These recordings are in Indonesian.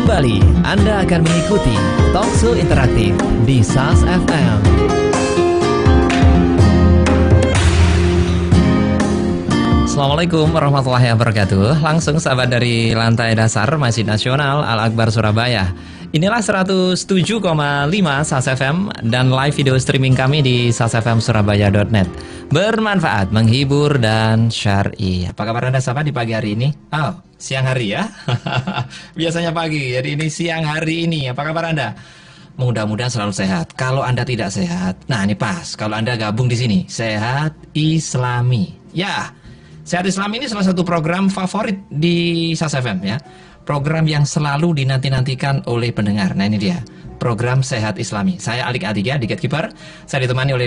Kembali Anda akan mengikuti Talkshow Interaktif di SAS FM. Assalamualaikum warahmatullahi wabarakatuh. Langsung sahabat dari lantai dasar Masjid Nasional Al-Akbar Surabaya. Inilah 107,5 SAS FM dan live video streaming kami di sasfmsurabaya.net. Bermanfaat, menghibur, dan syar'i. Apa kabar Anda sahabat di pagi hari ini? Oh, siang hari ya? Biasanya pagi, jadi ini siang hari ini. Apa kabar Anda? Mudah-mudahan selalu sehat. Kalau Anda tidak sehat, nah ini pas. Kalau Anda gabung di sini, Sehat Islami. Ya, Sehat Islami ini salah satu program favorit di SAS FM ya. Program yang selalu dinanti-nantikan oleh pendengar. Nah ini dia, program Sehat Islami. Saya Alik Atiga, di Gatekeeper. Saya ditemani oleh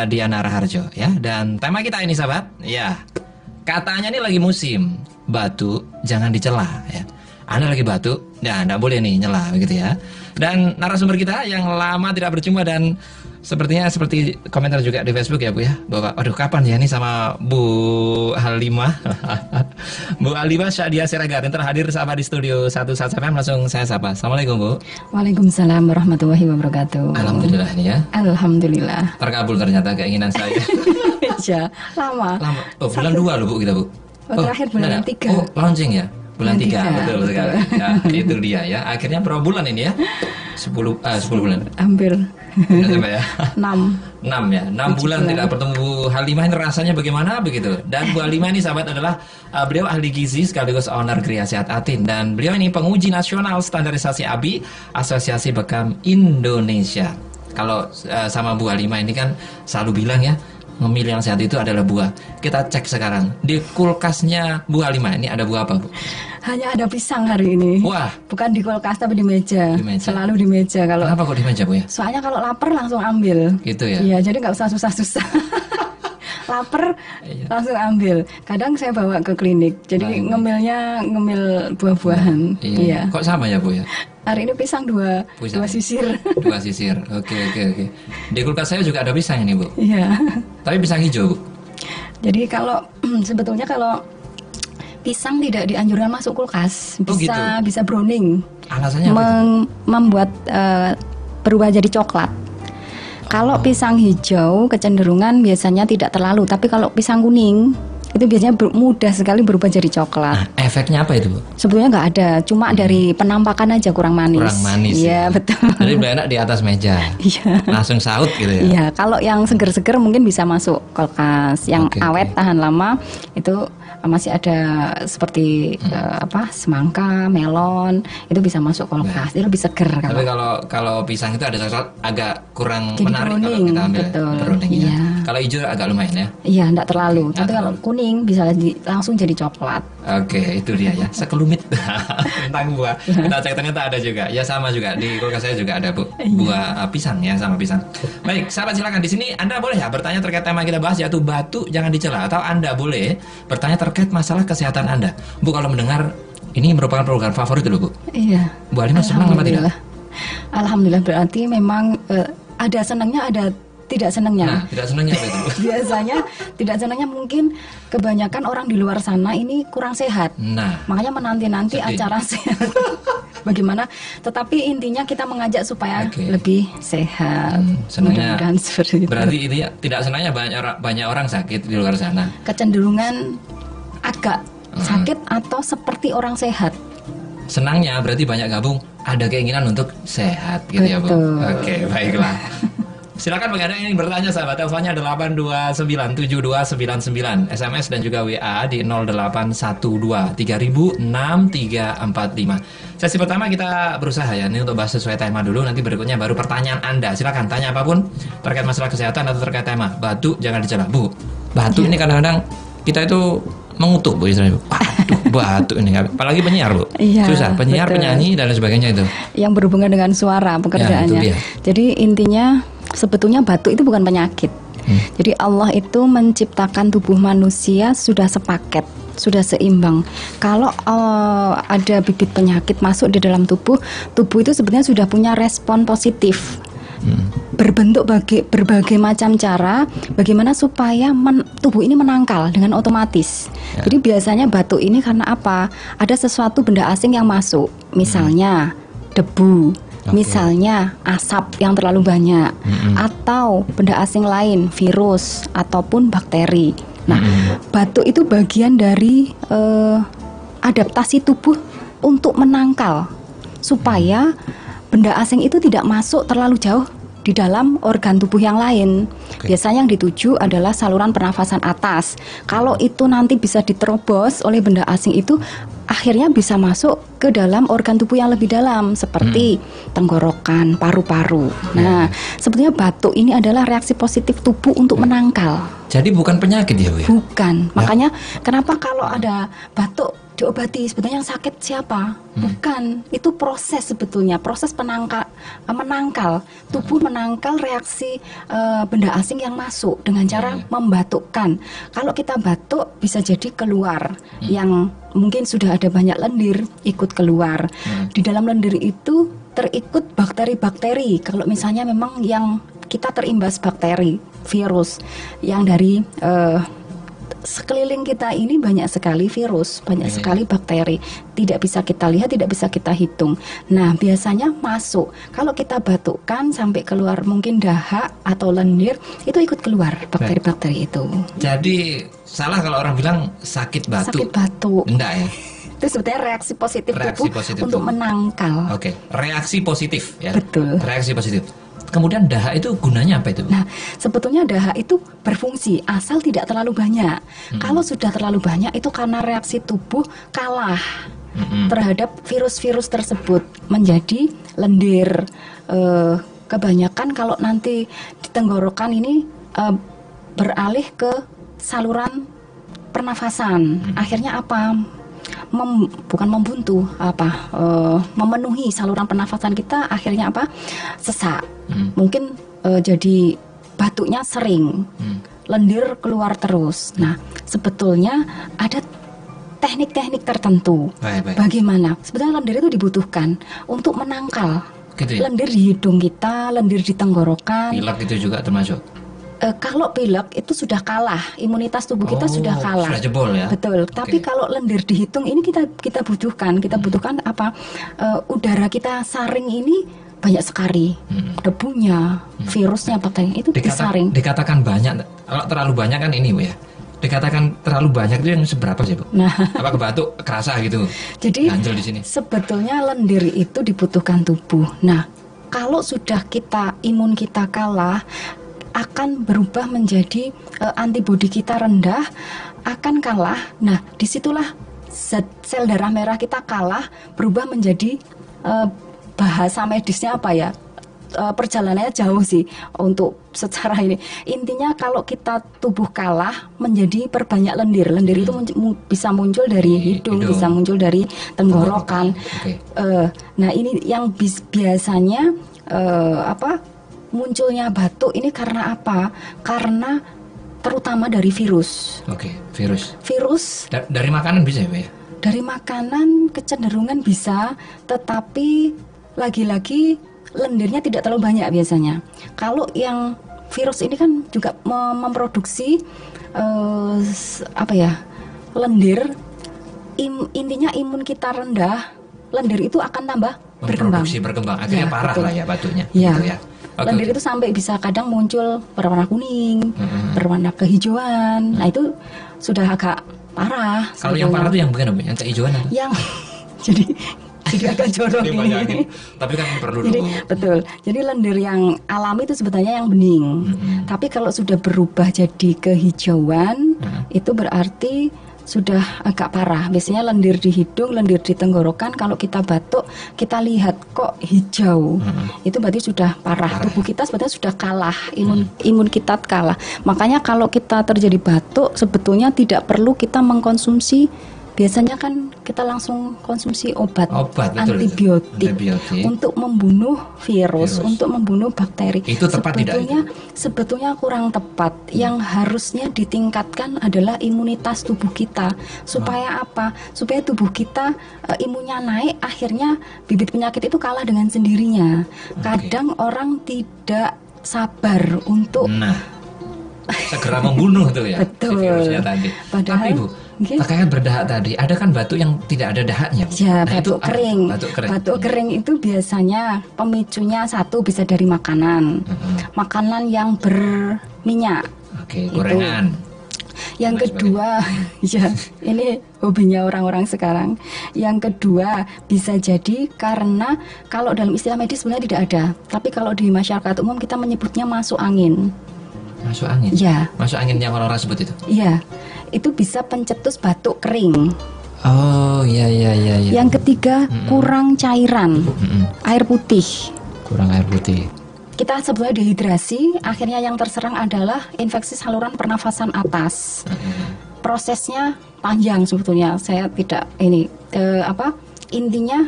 Diana Raharjo ya. Dan tema kita ini sahabat, ya katanya ini lagi musim batuk, jangan dicela ya. Anda lagi batuk, ya Anda boleh nih nyela begitu ya. Dan narasumber kita yang lama tidak berjumpa dan sepertinya seperti komentar juga di Facebook ya Bu ya, bahwa aduh kapan ya nih sama Bu Halimah Bu Halimah Syadia Siregar yang terhadir sahabat di studio 1 SAS FM. Langsung saya sapa. Assalamualaikum Bu. Waalaikumsalam warahmatullahi wabarakatuh. Alhamdulillah nih ya. Alhamdulillah. Terkabul ternyata keinginan saya. Ya, lama. Oh bulan 2 loh Bu kita Bu. Terakhir bulan 3. Oh launching ya. Bulan 3, betul sekali. Ya, itu dia ya. Akhirnya berapa bulan ini ya? 10 bulan. Hampir. Sampai ya. 6 ya. 6 bulan tidak bertemu Bu Halimah, ini rasanya bagaimana begitu. Dan Bu Halimah ini sahabat adalah beliau ahli gizi sekaligus owner Gria Sehat Atin, dan beliau ini penguji nasional standarisasi ABI Asosiasi Bekam Indonesia. Kalau sama Bu Halimah ini kan selalu bilang ya, memilih yang sehat itu adalah buah. Kita cek sekarang di kulkasnya Bu Halimah ini ada buah apa Bu? Hanya ada pisang hari ini. Wah. Bukan di kulkas tapi di meja. Selalu di meja. Kalau kenapa kok di meja Bu ya? Soalnya kalau lapar langsung ambil. Gitu ya? Iya, jadi nggak usah susah-susah. Lapar langsung ambil. Kadang saya bawa ke klinik. Jadi ngemil buah-buahan. Iya. Kok sama ya Bu ya? Hari ini pisang dua sisir. 2 sisir. Oke. Di kulkas saya juga ada pisang ini Bu. Iya. Tapi pisang hijau Bu. Jadi kalau sebetulnya kalau pisang tidak dianjurkan masuk kulkas, bisa browning. Alasannya apa membuat berubah jadi coklat. Kalau pisang hijau kecenderungan biasanya tidak terlalu, tapi kalau pisang kuning itu biasanya mudah sekali berubah jadi coklat. Nah, efeknya apa itu Bu? Sebetulnya nggak ada, cuma dari penampakan aja kurang manis. Kurang manis. Iya ya. Betul. Jadi lebih enak di atas meja. Iya. Langsung saut gitu ya. Iya. Kalau yang seger-seger mungkin bisa masuk kulkas. Yang awet tahan lama itu masih ada seperti semangka, melon itu bisa masuk kulkas. Itu lebih seger. Tapi kalau pisang itu ada coklat agak kurang jadi menarik browning, kalau kita ambil browning ya. Iya. Kalau hijau agak lumayan ya. Iya, enggak terlalu. Tapi kalau kuning bisa langsung jadi coklat. Oke, itu dia ya. Sekelumit tentang buah. Kita cek ternyata ada juga. Ya sama juga di kulkas saya juga ada Bu. Buah pisang ya, sama pisang. Baik, sahabat silakan di sini Anda boleh ya bertanya terkait tema kita bahas, yaitu batuk jangan dicela, atau Anda boleh bertanya terkait masalah kesehatan Anda. Bu, kalau mendengar ini merupakan program favorit dulu Bu. Iya. Bu Halimah senang apa tidak? Alhamdulillah, berarti memang ada senangnya, ada tidak senangnya. Nah, tidak senangnya apa itu? Biasanya tidak senangnya mungkin kebanyakan orang di luar sana ini kurang sehat. Nah, makanya menanti-nanti acara sehat. Bagaimana? Tetapi intinya kita mengajak supaya lebih sehat. Senangnya. Seperti itu. Berarti ini tidak senangnya banyak orang sakit di luar sana. Kecenderungan agak sakit atau seperti orang sehat. Senangnya berarti banyak gabung, ada keinginan untuk sehat gitu. Betul. Ya Bu. Oke, baiklah. Silakan bagi Anda yang bertanya sahabat, teleponnya 8297299, SMS dan juga WA di 0812306345. Sesi pertama kita berusaha ya ini untuk bahas sesuai tema dulu, nanti berikutnya baru pertanyaan Anda. Silakan tanya apapun terkait masalah kesehatan atau terkait tema. Batuk jangan dicela. Bu, batuk ini kadang-kadang kita itu mengutuk Bu istilahnya. Aduh, batuk ini, apalagi penyiar Bu. Iya, susah, penyiar, betul. Penyanyi dan lain sebagainya itu. Yang berhubungan dengan suara pekerjaannya. Ya, jadi intinya sebetulnya batuk itu bukan penyakit. Jadi Allah itu menciptakan tubuh manusia sudah sepaket, sudah seimbang. Kalau ada bibit penyakit masuk di dalam tubuh itu sebenarnya sudah punya respon positif. Berbentuk berbagai macam cara bagaimana supaya tubuh ini menangkal dengan otomatis. Jadi biasanya batuk ini karena apa? Ada sesuatu benda asing yang masuk. misalnya debu, misalnya asap yang terlalu banyak, atau benda asing lain, virus ataupun bakteri. Nah, batuk itu bagian dari adaptasi tubuh untuk menangkal supaya benda asing itu tidak masuk terlalu jauh di dalam organ tubuh yang lain. Biasanya yang dituju adalah saluran pernafasan atas. Kalau itu nanti bisa diterobos oleh benda asing itu, akhirnya bisa masuk ke dalam organ tubuh yang lebih dalam seperti tenggorokan, paru-paru. Nah, sebetulnya batuk ini adalah reaksi positif tubuh untuk menangkal. Jadi bukan penyakit ya, Bu ya? Bukan. Makanya kenapa kalau ada batuk diobati, sebetulnya yang sakit siapa? Bukan. Itu proses sebetulnya, proses menangkal. Tubuh menangkal reaksi benda asing yang masuk dengan cara membatukkan. Kalau kita batuk bisa jadi keluar yang mungkin sudah ada banyak lendir ikut keluar. Di dalam lendir itu terikut bakteri-bakteri. Kalau misalnya memang yang kita terimbas bakteri, virus yang dari sekeliling kita ini banyak sekali virus, banyak sekali bakteri. Tidak bisa kita lihat, tidak bisa kita hitung. Nah, biasanya masuk. Kalau kita batukkan sampai keluar mungkin dahak atau lendir, itu ikut keluar bakteri-bakteri itu. Jadi salah kalau orang bilang sakit batuk. Sakit batuk. Enggak ya? Itu sebetulnya reaksi positif tubuh untuk menangkal. Oke, reaksi positif ya. Betul. Reaksi positif. Kemudian dahak itu gunanya apa itu? Nah, sebetulnya dahak itu berfungsi asal tidak terlalu banyak. Kalau sudah terlalu banyak itu karena reaksi tubuh kalah terhadap virus-virus tersebut menjadi lendir. Kebanyakan kalau nanti di tenggorokan ini beralih ke saluran pernafasan. Akhirnya apa? Bukan membuntu, memenuhi saluran pernafasan kita, akhirnya apa? Sesak. Mungkin jadi batuknya sering, lendir keluar terus. Nah, sebetulnya ada teknik-teknik tertentu. Bagaimana? Sebetulnya lendir itu dibutuhkan untuk menangkal gitu ya? Lendir di hidung kita, lendir di tenggorokan. Pilek itu juga termasuk? Kalau pilek itu sudah kalah, imunitas tubuh kita sudah kalah. Sudah jebol ya. Betul. Tapi kalau lendir dihitung ini kita butuhkan. Kita butuhkan apa? Udara kita saring ini banyak sekali. Debunya, virusnya, bakteri itu disaring. Dikatakan banyak. Kalau terlalu banyak kan ini, Bu ya. Dikatakan terlalu banyak itu yang seberapa sih, Bu? Nah, apa kebatuk kerasa gitu? Jadi di sini. Sebetulnya lendir itu dibutuhkan tubuh. Nah, kalau sudah imun kita kalah, akan berubah menjadi antibodi kita rendah, akan kalah. Nah, disitulah sel darah merah kita kalah, berubah menjadi bahasa medisnya apa ya? Perjalanannya jauh sih untuk secara ini. Intinya kalau kita tubuh kalah menjadi perbanyak lendir. Lendir itu bisa muncul dari hidung, bisa muncul dari tenggorokan. Nah, ini yang biasanya munculnya batuk ini karena apa? Karena terutama dari virus. Virus. Dari makanan bisa ya? Dari makanan kecenderungan bisa, tetapi lagi-lagi lendirnya tidak terlalu banyak biasanya. Kalau yang virus ini kan juga memproduksi lendir. Intinya imun kita rendah, lendir itu akan tambah berkembang. Akhirnya parah lah ya batuknya. Ya. Gitu ya. Lendir itu sampai bisa kadang muncul berwarna kuning, berwarna kehijauan. Nah, itu sudah agak parah. Kalau yang parah itu yang bukan, yang kehijauan apa? Yang jadi agak jorok ini. Tapi kan perlu dulu. Betul. Jadi lendir yang alami itu sebetulnya yang bening. Tapi kalau sudah berubah jadi kehijauan, itu berarti sudah agak parah. Biasanya lendir di hidung, lendir di tenggorokan. Kalau kita batuk, kita lihat kok hijau. Itu berarti sudah parah. Tubuh kita sebetulnya sudah kalah, imun kita kalah. Makanya kalau kita terjadi batuk, sebetulnya tidak perlu kita mengkonsumsi. Biasanya kan kita langsung konsumsi obat antibiotik untuk membunuh virus, untuk membunuh bakteri. Itu tepat sebetulnya kurang tepat. Yang harusnya ditingkatkan adalah imunitas tubuh kita. Supaya apa? Supaya tubuh kita imunnya naik, akhirnya bibit penyakit itu kalah dengan sendirinya. Kadang orang tidak sabar untuk segera membunuh tuh ya. Betul. Si virusnya tadi. Padahal, tapi Bu, Terkait berdahak tadi, ada kan batuk yang tidak ada dahaknya. Ya, batuk kering. Batuk kering itu biasanya pemicunya satu bisa dari makanan. Makanan yang berminyak. Oke, gorengan. Yang kedua, ya ini hobinya orang-orang sekarang. Yang kedua bisa jadi karena kalau dalam istilah medis sebenarnya tidak ada, tapi kalau di masyarakat umum kita menyebutnya masuk angin. Masuk angin? Ya. Masuk angin yang orang-orang sebut itu? Iya, itu bisa pencetus batuk kering. Oh, iya. Yang ketiga, kurang cairan, air putih. Kurang air putih. Kita sebutnya dehidrasi, akhirnya yang terserang adalah infeksi saluran pernafasan atas. Prosesnya panjang sebetulnya, saya tidak intinya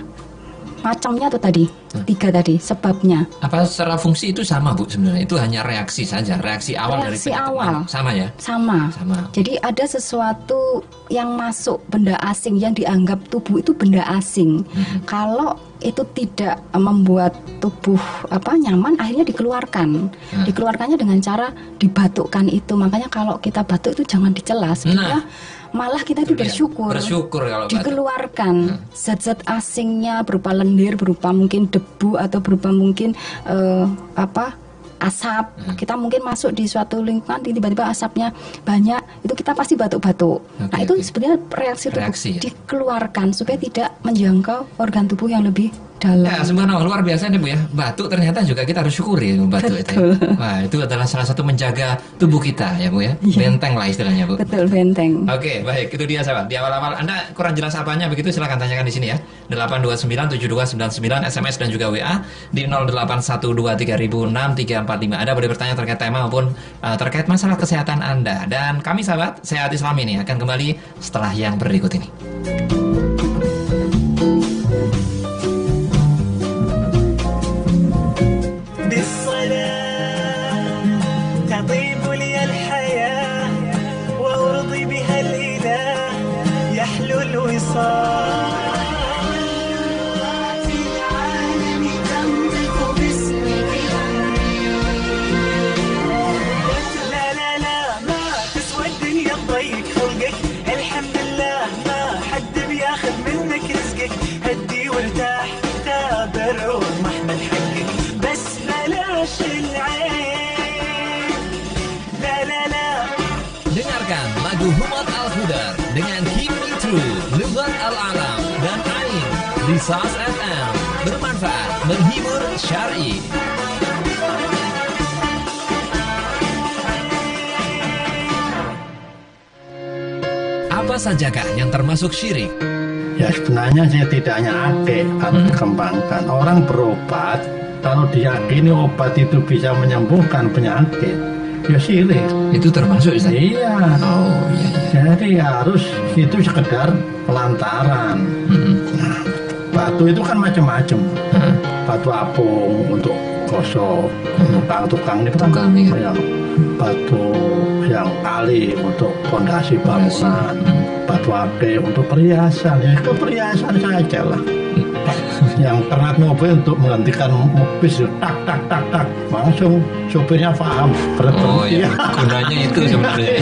macamnya tuh tadi, 3 tadi sebabnya. Apa secara fungsi itu sama Bu sebenarnya? Itu hanya reaksi saja, reaksi awal dari penyakit awal. Sama ya? Sama. Jadi ada sesuatu yang masuk, benda asing yang dianggap tubuh itu benda asing. Kalau itu tidak membuat tubuh nyaman, akhirnya dikeluarkan. Dikeluarkannya dengan cara dibatukkan itu. Makanya kalau kita batuk itu jangan dicela. Sebenarnya malah kita itu bersyukur kalau dikeluarkan zat-zat asingnya berupa lendir, berupa mungkin debu atau berupa mungkin asap. Kita mungkin masuk di suatu lingkungan tiba-tiba asapnya banyak, itu kita pasti batuk-batuk. Nah itu sebenarnya reaksi tubuh dikeluarkan supaya tidak menjangkau organ tubuh yang lebih dalam. Ya, sebenarnya luar biasa nih Bu ya. Batuk ternyata juga kita harus syukuri batuk itu. Wah, itu adalah salah satu menjaga tubuh kita ya Bu ya. Benteng lah istilahnya Bu. Betul, benteng. Oke, baik. Itu dia sahabat. Di awal-awal Anda kurang jelas apanya begitu silahkan tanyakan di sini ya. 8297299 SMS dan juga WA di 0812306345. Ada boleh bertanya terkait tema maupun terkait masalah kesehatan Anda. Dan kami sahabat Sehat Islam ini akan kembali setelah yang berikut ini. Dengarkan lagu Humat Al-Hudar dengan Kimi True, Lughat Al-Alam dan Ain di SAS FM. Bermanfaat, menghibur, syar'i. Apa sajakah yang termasuk syirik? Ya sebenarnya saya tidak hanya akeh harus dikembangkan. Orang berobat kalau diyakini obat itu bisa menyembuhkan penyakit, ya syirik. Itu termasuk Ustaz? Iya. Oh iya. Jadi harus itu sekedar pelantaran. Nah, batu itu kan macam-macam. Batu apung untuk gosok, tukang itu kan yang batu yang kali untuk fondasi bangunan, batu ake untuk perhiasan. Ya itu perhiasan saja lah. Yang kerat mobil untuk menghentikan mobil tak langsung sopirnya paham. Oh iya, gunanya itu sebenarnya.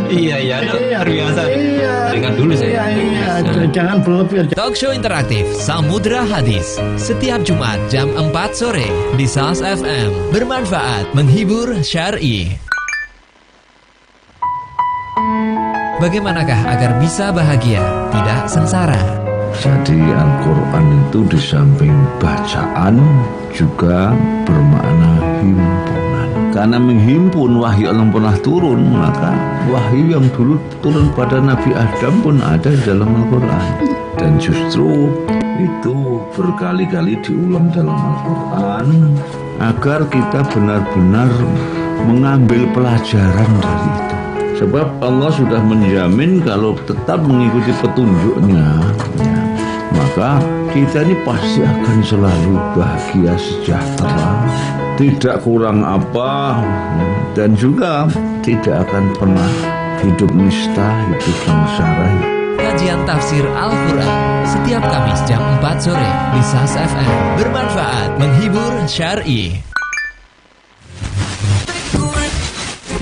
Iya, terbiasa. Dengan dulu saya. Iya, jangan berlebihan. Talk show interaktif Samudra Hadis setiap Jumat jam 4 sore di SAS FM. Bermanfaat, menghibur, syar'i. Bagaimanakah agar bisa bahagia, tidak sengsara? Jadi Al-Quran itu di samping bacaan juga bermakna himpunan. Karena menghimpun wahyu yang pernah turun, maka wahyu yang dulu turun pada Nabi Adam pun ada di dalam Al-Quran. Dan justru itu berkali-kali diulang dalam Al-Quran agar kita benar-benar mengambil pelajaran dari itu. Sebab Allah sudah menjamin kalau tetap mengikuti petunjuknya, ya, maka kita ini pasti akan selalu bahagia, sejahtera, tidak kurang apa, dan juga tidak akan pernah hidup nista, hidup sengsara. Kajian tafsir Al-Quran setiap Kamis jam 4 sore di SAS FM. Bermanfaat, menghibur, syar'i.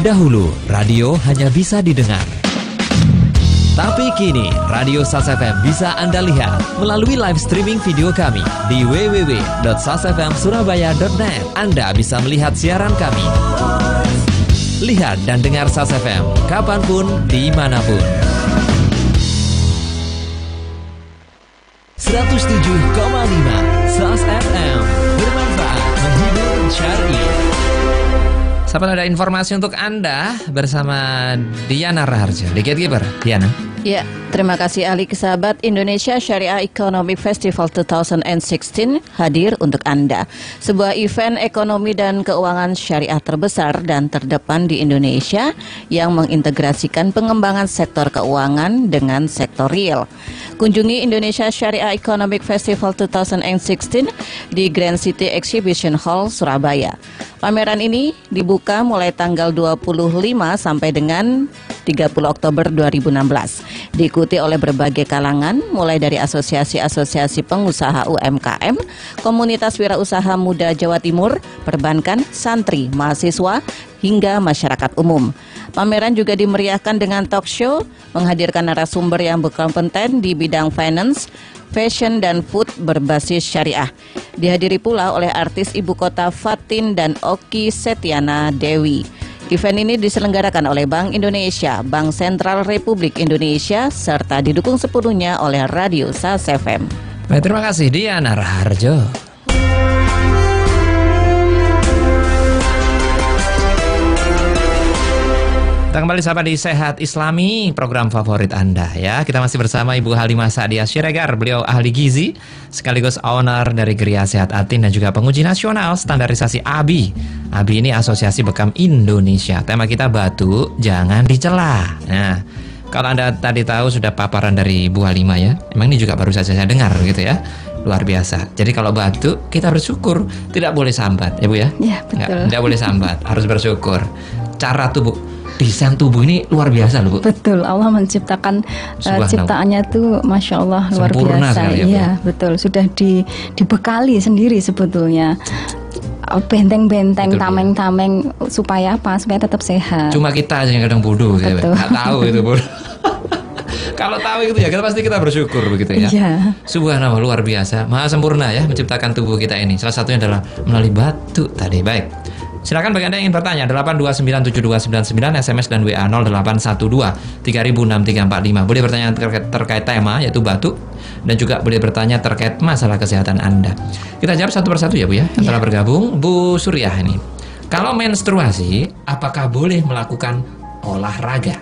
Dahulu, radio hanya bisa didengar. Tapi kini, Radio Sas FM bisa Anda lihat melalui live streaming video kami di www.sasfmsurabaya.net. Anda bisa melihat siaran kami. Lihat dan dengar Sas FM kapanpun, dimanapun. 107,5 Sas FM, bermanfaat, menghibur, syar'i. Sahabat, ada informasi untuk Anda bersama Diana Raharjo di Gatekeeper. Diana. Ya, terima kasih ahli sahabat. Indonesia Syariah Economic Festival 2016 hadir untuk Anda. Sebuah event ekonomi dan keuangan syariah terbesar dan terdepan di Indonesia yang mengintegrasikan pengembangan sektor keuangan dengan sektor real. Kunjungi Indonesia Syariah Economic Festival 2016 di Grand City Exhibition Hall, Surabaya. Pameran ini dibuka mulai tanggal 25 sampai dengan 30 Oktober 2016. Diikuti oleh berbagai kalangan, mulai dari asosiasi-asosiasi pengusaha UMKM, komunitas wirausaha muda Jawa Timur, perbankan, santri, mahasiswa, hingga masyarakat umum. Pameran juga dimeriahkan dengan talk show, menghadirkan narasumber yang berkompeten di bidang finance, fashion, dan food berbasis syariah. Dihadiri pula oleh artis ibu kota Fatin dan Oki Setiana Dewi. Event ini diselenggarakan oleh Bank Indonesia, Bank Sentral Republik Indonesia, serta didukung sepenuhnya oleh Radio Sas FM. Baik, terima kasih Diana Raharjo. Kita kembali sahabat di Sehat Islami, program favorit Anda ya. Kita masih bersama Ibu Halimah Sa'diah Siregar. Beliau ahli gizi, sekaligus owner dari Geria Sehat Atin dan juga penguji nasional standarisasi ABI. ABI ini Asosiasi Bekam Indonesia. Tema kita batu jangan dicela. Nah, kalau Anda tadi tahu sudah paparan dari Ibu Halimah ya. Emang ini juga baru saja saya dengar gitu ya. Luar biasa. Jadi kalau batu kita bersyukur, tidak boleh sambat ya Bu ya. Iya, betul. Tidak boleh sambat, harus bersyukur. Cara tubuh, desain tubuh ini luar biasa loh Bu. Betul, Allah menciptakan ciptaannya tuh Masya Allah luar sempurna biasa. Sekali, ya, iya betul, sudah dibekali sendiri sebetulnya. Benteng-benteng, tameng-tameng supaya apa? Supaya tetap sehat. Cuma kita aja yang kadang bodoh gitu, nggak tahu itu bodoh. Kalau tahu itu ya pasti kita bersyukur begitu ya. Iya. Subhanallah, luar biasa, maha sempurna ya menciptakan tubuh kita ini. Salah satunya adalah melalui batu tadi. Baik. Silakan bagi Anda yang ingin bertanya 8297299 SMS dan WA 0812 306345. Boleh bertanya terkait tema yaitu batu dan juga boleh bertanya terkait masalah kesehatan Anda. Kita jawab satu persatu ya Bu ya. Yang telah bergabung Bu Suriah ini. Kalau menstruasi apakah boleh melakukan olahraga?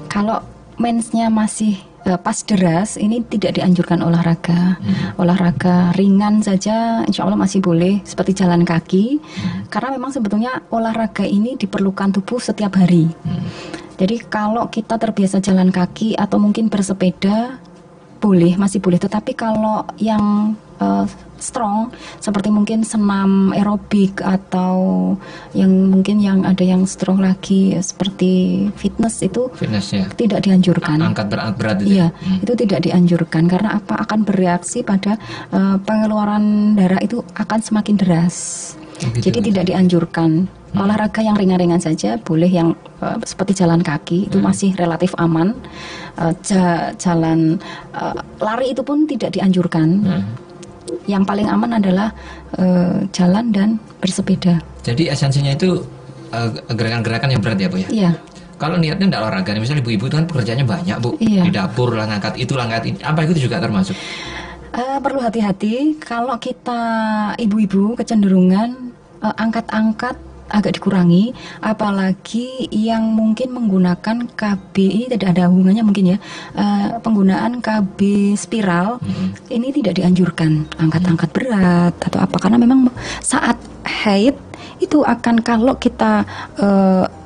Kalau mensnya masih pas deras, ini tidak dianjurkan olahraga. Olahraga ringan saja insya Allah masih boleh, seperti jalan kaki. Karena memang sebetulnya olahraga ini diperlukan tubuh setiap hari. Jadi kalau kita terbiasa jalan kaki atau mungkin bersepeda, boleh, masih boleh. Tetapi kalau yang strong seperti mungkin senam aerobik atau yang mungkin yang ada yang strong lagi seperti fitness itu ya. Tidak dianjurkan. Angkat berat itu. Iya, itu tidak dianjurkan karena apa? Akan bereaksi pada pengeluaran darah itu akan semakin deras. Jadi tidak dianjurkan. Olahraga yang ringan-ringan saja boleh, yang seperti jalan kaki itu masih relatif aman. Jalan lari itu pun tidak dianjurkan. Yang paling aman adalah jalan dan bersepeda. Jadi esensinya itu gerakan-gerakan yang berat ya Bu ya? Iya. Kalau niatnya tidak olahraga, misalnya ibu-ibu itu kan pekerjaannya banyak Bu, iya. Di dapur lah ngangkat itu, ngangkat ini, apa itu juga termasuk? Perlu hati-hati kalau kita ibu-ibu kecenderungan angkat-angkat agak dikurangi, apalagi yang mungkin menggunakan KBI tidak ada hubungannya mungkin ya, penggunaan KB spiral ini tidak dianjurkan angkat-angkat berat atau apa, karena memang saat haid itu akan, kalau kita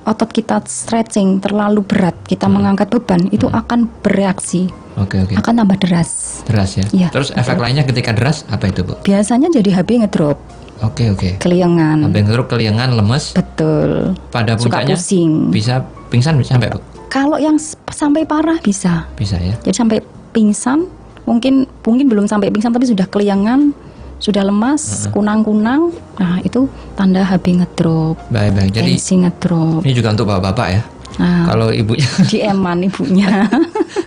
otot kita stretching terlalu berat, kita mengangkat beban itu akan bereaksi. Oke. Akan tambah deras ya. Ya, terus efek lainnya ketika deras apa itu Bu? Biasanya jadi HB ngedrop. Oke. Keliengan. HB ngedrop, keliengan, lemes. Betul. Pada puncaknya bisa pingsan sampai Bu? Kalau yang sampai parah bisa. Bisa ya. Jadi sampai pingsan, mungkin belum sampai pingsan tapi sudah keliengan, sudah lemas, kunang-kunang. Nah, itu tanda HB ngedrop. Baik. Jadi tensi ngedrop. ini juga untuk bapak-bapak ya. Kalau ibunya dieman ibunya.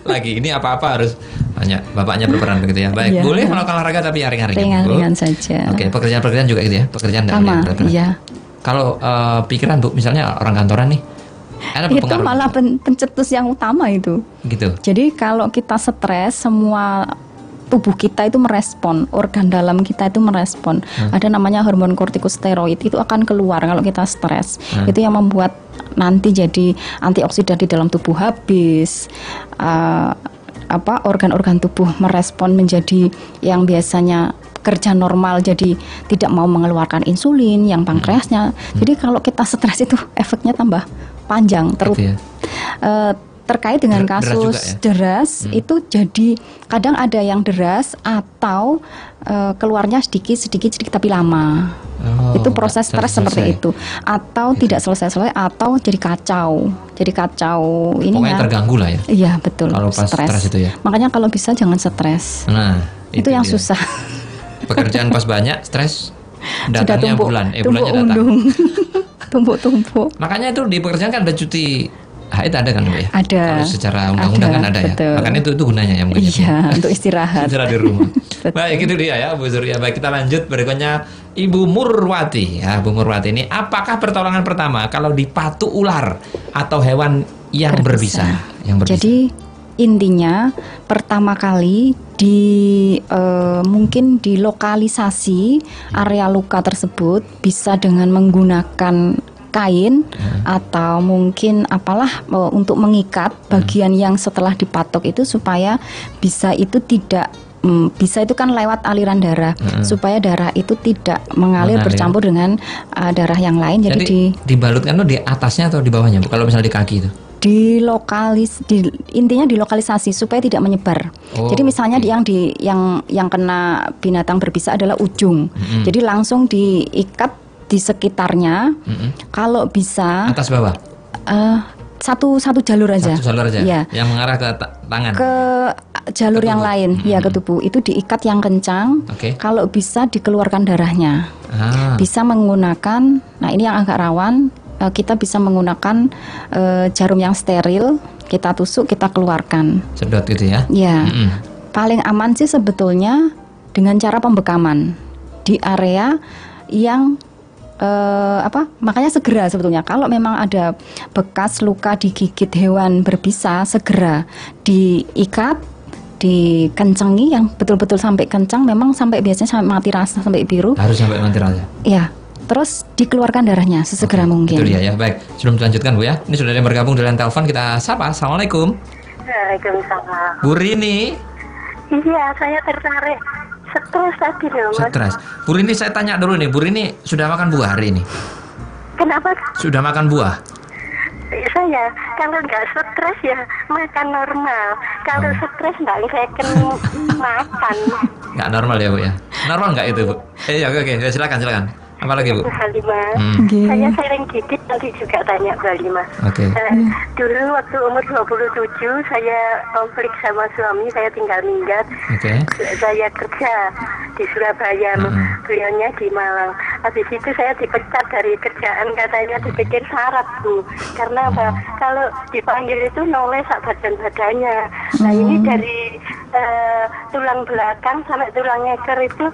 lagi ini apa-apa harus banyak bapaknya berperan begitu ya. Baik, boleh melakukan olahraga tapi ringan-ringan saja. Oke, pekerjaan-pekerjaan juga gitu ya. Pekerjaan sama, iya. Kalau pikiran Bu, misalnya orang kantoran nih, itu malah pencetus yang utama itu. Gitu. Jadi kalau kita stres, semua tubuh kita itu merespon, organ dalam kita itu merespon. Ada namanya hormon kortikosteroid, itu akan keluar kalau kita stres. Itu yang membuat nanti jadi antioksidan di dalam tubuh habis. Organ-organ tubuh merespon menjadi yang biasanya kerja normal jadi tidak mau mengeluarkan insulin, yang pankreasnya. Jadi kalau kita stres itu efeknya tambah panjang terus. Gitu ya? Terkait dengan kasus deras itu jadi kadang ada yang deras atau keluarnya sedikit tapi lama. Itu proses stres seperti itu, atau tidak selesai atau jadi kacau ini pokoknya terganggu lah ya. Iya betul. Kalau pas stres itu ya. Makanya kalau bisa jangan stres. Nah itu yang susah. Pekerjaan pas banyak stres datangnya bulannya datang. Tumpuk. Makanya itu di pekerjaan kan ada cuti haid ada kan Bu ya? Ada. Kalau secara undang-undang kan ada betul. Ya. Makanya itu gunanya ya mungkin. Iya, untuk istirahat. Istirahat di rumah. Baik, itu dia ya Bu Surya. Baik, kita lanjut berikutnya Ibu Murwati. Ya, Bu Murwati ini apakah pertolongan pertama kalau dipatu ular atau hewan yang berbisa? Jadi intinya pertama kali mungkin dilokalisasi area luka tersebut bisa dengan menggunakan kain atau mungkin untuk mengikat bagian yang setelah dipatok itu supaya bisa itu tidak bisa itu kan lewat aliran darah supaya darah itu tidak mengalir bercampur dengan darah yang lain. Jadi dibalutkan tuh di atasnya atau di bawahnya Bu? Kalau misalnya di kaki itu? Intinya dilokalisasi supaya tidak menyebar. Jadi misalnya yang kena binatang berbisa adalah ujung. Jadi langsung diikat di sekitarnya. Kalau bisa atas bawah. Satu jalur aja. Satu jalur aja. Ya. Yang mengarah ke tangan. Ke jalur yang lain, ya ke tubuh. Itu diikat yang kencang. Kalau bisa dikeluarkan darahnya. Bisa menggunakan. Nah ini yang agak rawan. Kita bisa menggunakan jarum yang steril. Kita tusuk, kita keluarkan. Sedot gitu ya? Ya. Paling aman sih sebetulnya dengan cara pembekaman di area yang makanya segera sebetulnya kalau memang ada bekas luka digigit hewan berbisa segera diikat, dikencengi yang betul-betul sampai kencang, memang sampai biasanya sampai mati rasa, sampai biru. Harus sampai mati rasa. Ya, terus dikeluarkan darahnya sesegera mungkin. Itu dia ya. Baik, sebelum dilanjutkan Bu ya. Ini sudah ada yang bergabung dengan telepon, kita sapa. Assalamualaikum. Waalaikumsalam. Bu Rini. Iya, saya tertarik. Stres tadi loh Mas. Stres. Bu Rini saya tanya dulu nih, Bu Rini sudah makan buah hari ini? Kenapa? Sudah makan buah? Saya kalau nggak stres ya makan normal. Kalau stres nggak makan. Nggak normal ya Bu ya? Normal nggak itu Bu? Oke, silakan. Apa lagi Bu? Halimah. Saya sering dikit nanti juga tanya Bu Halimah. Dulu waktu umur 27 saya konflik sama suami, saya tinggal minggat. Saya kerja di Surabaya, beliaunya di Malang. Habis itu saya dipecat dari kerjaan, katanya dipikir syarat Bu. Karena apa? Kalau dipanggil itu noleh sak badan-badannya. Nah ini dari tulang belakang sampai tulang ekor itu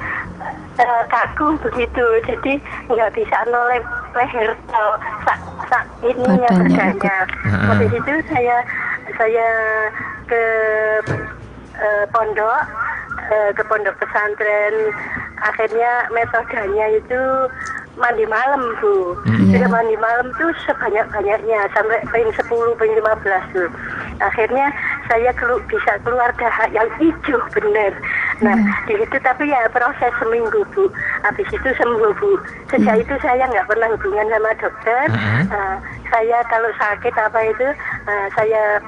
kaku begitu, jadi nggak bisa noleh leher sak ininya badannya. Habis itu saya ke pondok pesantren. Akhirnya metodenya itu mandi malam Bu. Sudah mandi malam tuh sebanyak-banyaknya sampai poin 10, poin 15 tuh. Akhirnya saya bisa keluar dahak yang hijau bener. Nah di situ tapi ya proses seminggu Bu. Habis itu sembuh Bu. Sejak itu saya nggak pernah hubungan sama dokter. Saya kalau sakit apa itu saya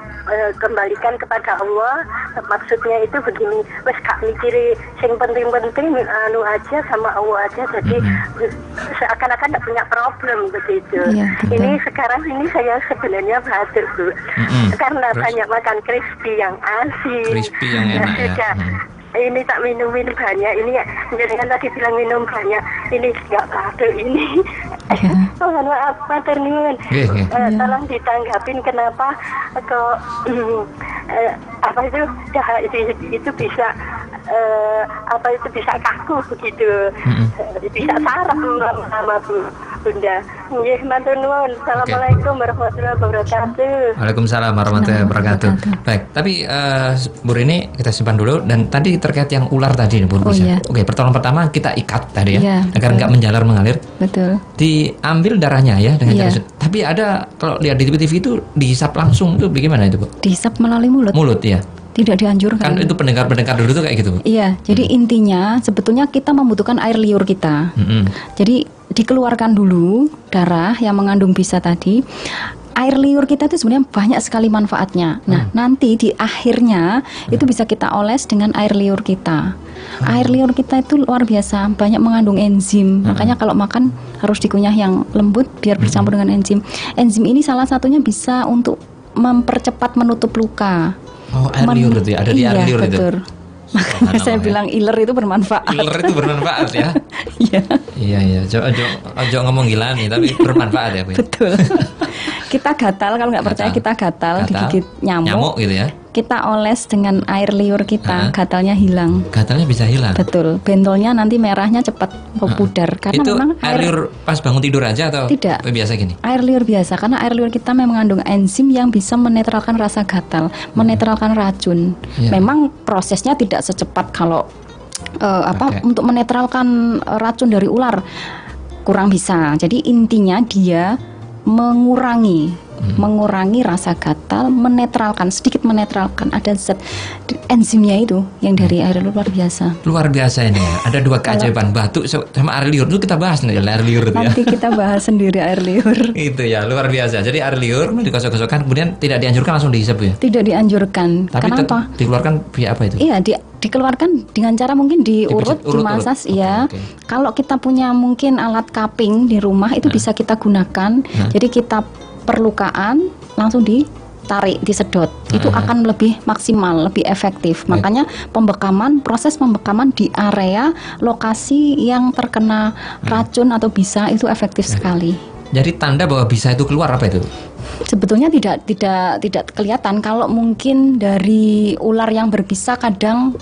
kembalikan kepada Allah. Maksudnya itu begini, wes gak mikiri sing penting-penting anu aja sama Allah aja, jadi seakan-akan tidak punya problem begitu. Ini sekarang ini saya sebenarnya bahagia Bu, karena banyak makan crispy yang asin, crispy yang enak ya. Ini tak minumin banyak, ini jangan tadi bilang minum banyak, ini nggak batuk, ini Mohon maaf, matur nuwun. Tolong ditanggapin kenapa kok apa itu bisa bisa kaku begitu, bisa sarap sama Bunda. Nggih, matur nuwun. Assalamualaikum warahmatullahi wabarakatuh. Waalaikumsalam warahmatullahi wabarakatuh. Baik, tapi Bu Rini kita simpan dulu. Dan tadi terkait yang ular tadi Bu. Iya. Oke, pertolongan pertama kita ikat tadi ya, agar nggak menjalar mengalir. Betul. Diambil darahnya ya dengan cara. Tapi ada kalau lihat di TV itu dihisap langsung, itu bagaimana itu Bu? Dihisap melalui mulut. Mulut ya. Tidak dianjurkan. Kan itu pendengar dulu tuh kayak gitu. Iya, jadi intinya sebetulnya kita membutuhkan air liur kita. Jadi dikeluarkan dulu darah yang mengandung bisa tadi. Air liur kita itu sebenarnya banyak sekali manfaatnya. Nah, nanti di akhirnya itu bisa kita oles dengan air liur kita. Air liur kita itu luar biasa, banyak mengandung enzim. Makanya kalau makan harus dikunyah yang lembut biar bercampur dengan enzim. Enzim ini salah satunya bisa untuk mempercepat menutup luka. Oh, air liur itu ya, ada di air liur itu. Makanya saya bilang iler itu bermanfaat. Iler itu bermanfaat ya. Iya. Ojo ngomong gila nih, tapi bermanfaat ya Bu. Betul. Kita gatal, kalau nggak percaya kita gatal digigit nyamuk gitu ya. Kita oles dengan air liur kita, gatalnya hilang. Gatalnya bisa hilang. Betul. Bentolnya nanti merahnya cepat pudar karena itu memang air liur pas bangun tidur aja atau tidak? Biasa gini. Air liur biasa karena air liur kita memang mengandung enzim yang bisa menetralkan rasa gatal, menetralkan racun. Memang prosesnya tidak secepat kalau untuk menetralkan racun dari ular, kurang bisa. Jadi intinya dia mengurangi rasa gatal, sedikit menetralkan. Ada zat enzimnya itu yang dari air liur luar biasa. Luar biasa ini ya. Ada dua keajaiban, batuk sama air liur. Itu kita bahas nih air liur itu ya. Nanti kita bahas sendiri air liur. Itu ya, luar biasa. Jadi air liur digosok-gosokkan, kemudian tidak dianjurkan langsung dihisap ya? Tidak dianjurkan. Tapi kenapa? Dikeluarkan via apa itu? Iya, dikeluarkan dengan cara mungkin diurut, dimasas ya. Okay. Kalau kita punya mungkin alat cupping di rumah itu bisa kita gunakan. Jadi kita perlukaan langsung ditarik, disedot. Itu akan lebih maksimal, lebih efektif. Makanya proses pembekaman di area lokasi yang terkena racun atau bisa itu efektif sekali. Jadi tanda bahwa bisa itu keluar apa itu? Sebetulnya tidak kelihatan. Kalau mungkin dari ular yang berbisa kadang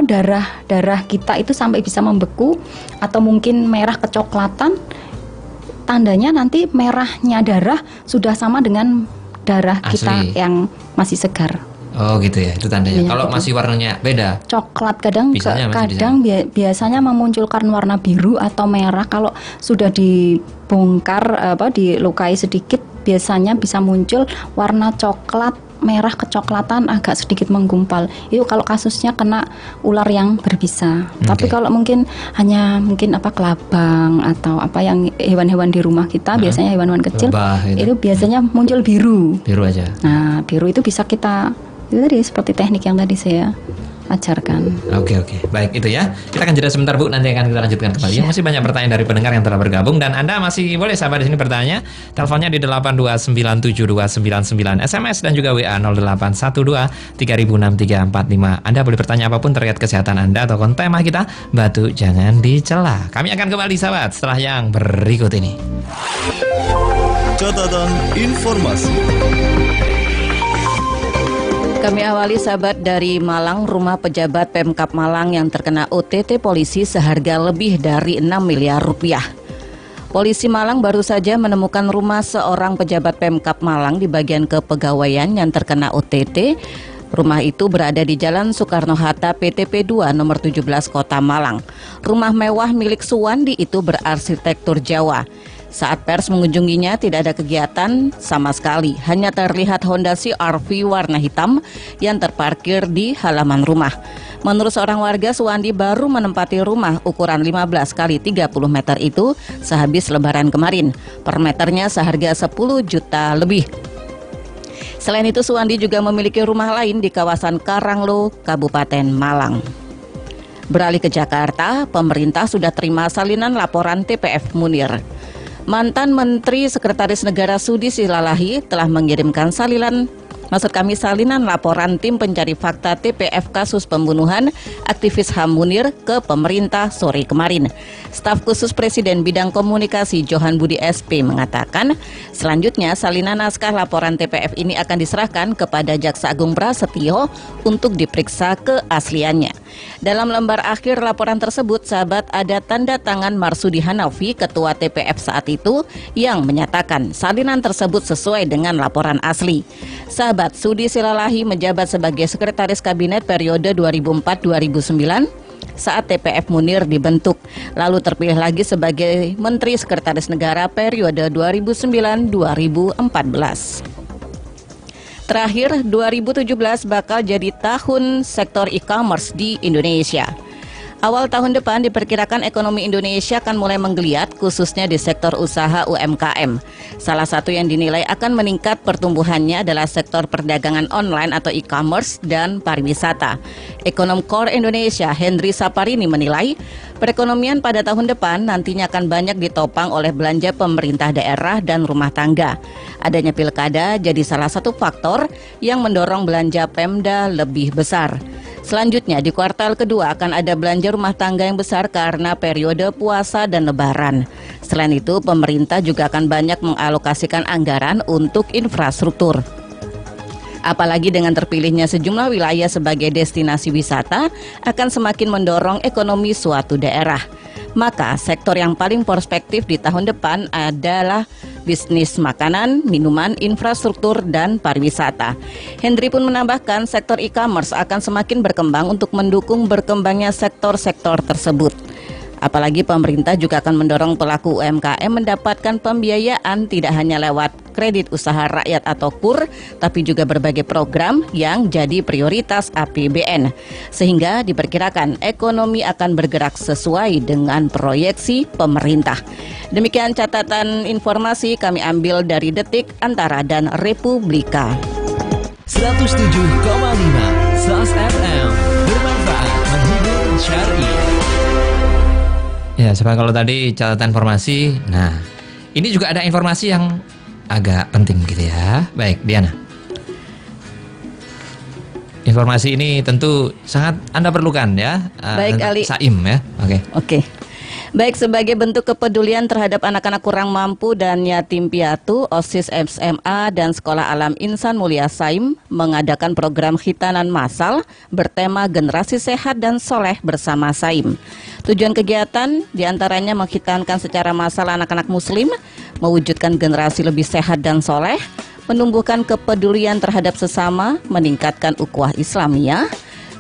darah kita itu sampai bisa membeku atau mungkin merah kecoklatan. Tandanya nanti merahnya darah sudah sama dengan darah asli kita yang masih segar. Oh gitu ya, itu tandanya. Kalau masih warnanya beda, coklat biasanya memunculkan warna biru atau merah. Kalau sudah dibongkar dilukai sedikit, biasanya bisa muncul warna coklat, merah kecoklatan, agak sedikit menggumpal. Itu kalau kasusnya kena ular yang berbisa. Tapi kalau hanya kelabang atau yang hewan-hewan di rumah kita, biasanya hewan-hewan kecil, itu biasanya muncul biru aja. Nah, biru itu bisa kita seperti teknik yang tadi saya ajarkan. Oke. Baik, itu ya. Kita akan jeda sebentar Bu, nanti akan kita lanjutkan kembali. Masih banyak pertanyaan dari pendengar yang telah bergabung dan Anda masih boleh sahabat di sini bertanya. Teleponnya di 8297299, SMS dan juga WA 0812306345. Anda boleh bertanya apapun terkait kesehatan Anda atau tema kita, batu jangan dicela. Kami akan kembali sahabat setelah yang berikut ini. Catatan informasi. Kami awali sahabat dari Malang. Rumah pejabat Pemkab Malang yang terkena OTT polisi seharga lebih dari 6 miliar rupiah. Polisi Malang baru saja menemukan rumah seorang pejabat Pemkab Malang di bagian kepegawaian yang terkena OTT. Rumah itu berada di Jalan Soekarno-Hatta PTP 2 nomor 17 Kota Malang. Rumah mewah milik Suwandi itu berarsitektur Jawa. Saat pers mengunjunginya tidak ada kegiatan sama sekali, hanya terlihat Honda CR-V warna hitam yang terparkir di halaman rumah. Menurut seorang warga, Suwandi baru menempati rumah ukuran 15 kali 30 meter itu sehabis lebaran kemarin. Per meternya seharga 10 juta lebih. Selain itu, Suwandi juga memiliki rumah lain di kawasan Karanglo, Kabupaten Malang. Beralih ke Jakarta, pemerintah sudah terima salinan laporan TPF Munir. Mantan Menteri Sekretaris Negara Sudi Silalahi telah mengirimkan salinan Maksud kami salinan laporan tim pencari fakta TPF kasus pembunuhan aktivis HAM Munir ke pemerintah sore kemarin. Staf khusus Presiden bidang komunikasi Johan Budi SP mengatakan, selanjutnya salinan naskah laporan TPF ini akan diserahkan kepada Jaksa Agung Prasetyo untuk diperiksa keasliannya. Dalam lembar akhir laporan tersebut, sahabat, ada tanda tangan Marsudi Hanafi, Ketua TPF saat itu, yang menyatakan salinan tersebut sesuai dengan laporan asli. Sahabat, Sudi Silalahi menjabat sebagai Sekretaris Kabinet periode 2004-2009 saat TPF Munir dibentuk, lalu terpilih lagi sebagai Menteri Sekretaris Negara periode 2009-2014. Terakhir, 2017 bakal jadi tahun sektor e-commerce di Indonesia. Awal tahun depan diperkirakan ekonomi Indonesia akan mulai menggeliat, khususnya di sektor usaha UMKM. Salah satu yang dinilai akan meningkat pertumbuhannya adalah sektor perdagangan online atau e-commerce dan pariwisata. Ekonom Core Indonesia Henry Saparini menilai perekonomian pada tahun depan nantinya akan banyak ditopang oleh belanja pemerintah daerah dan rumah tangga. Adanya pilkada jadi salah satu faktor yang mendorong belanja Pemda lebih besar. Selanjutnya di kuartal kedua akan ada belanja rumah tangga yang besar karena periode puasa dan lebaran. Selain itu, pemerintah juga akan banyak mengalokasikan anggaran untuk infrastruktur. Apalagi dengan terpilihnya sejumlah wilayah sebagai destinasi wisata akan semakin mendorong ekonomi suatu daerah. Maka sektor yang paling prospektif di tahun depan adalah bisnis makanan, minuman, infrastruktur, dan pariwisata. Hendri pun menambahkan sektor e-commerce akan semakin berkembang untuk mendukung berkembangnya sektor-sektor tersebut. Apalagi pemerintah juga akan mendorong pelaku UMKM mendapatkan pembiayaan tidak hanya lewat kredit usaha rakyat atau KUR, tapi juga berbagai program yang jadi prioritas APBN. Sehingga diperkirakan ekonomi akan bergerak sesuai dengan proyeksi pemerintah. Demikian catatan informasi kami ambil dari Detik, Antara, dan Republika. 107,5 SAS FM, bermanfaat, menghibur, syar'i. Ya, sebab kalau tadi catatan informasi, nah ini juga ada informasi yang agak penting gitu ya. Baik, Diana. Informasi ini tentu sangat Anda perlukan ya. Baik, Ali. Saim ya. Oke. Baik, sebagai bentuk kepedulian terhadap anak-anak kurang mampu dan yatim piatu, OSIS SMA dan Sekolah Alam Insan Mulia Saim mengadakan program khitanan massal bertema Generasi Sehat dan Soleh bersama Saim. Tujuan kegiatan diantaranya mengkhitankan secara massal anak-anak muslim, mewujudkan generasi lebih sehat dan soleh, menumbuhkan kepedulian terhadap sesama, meningkatkan ukhuwah Islamiyah,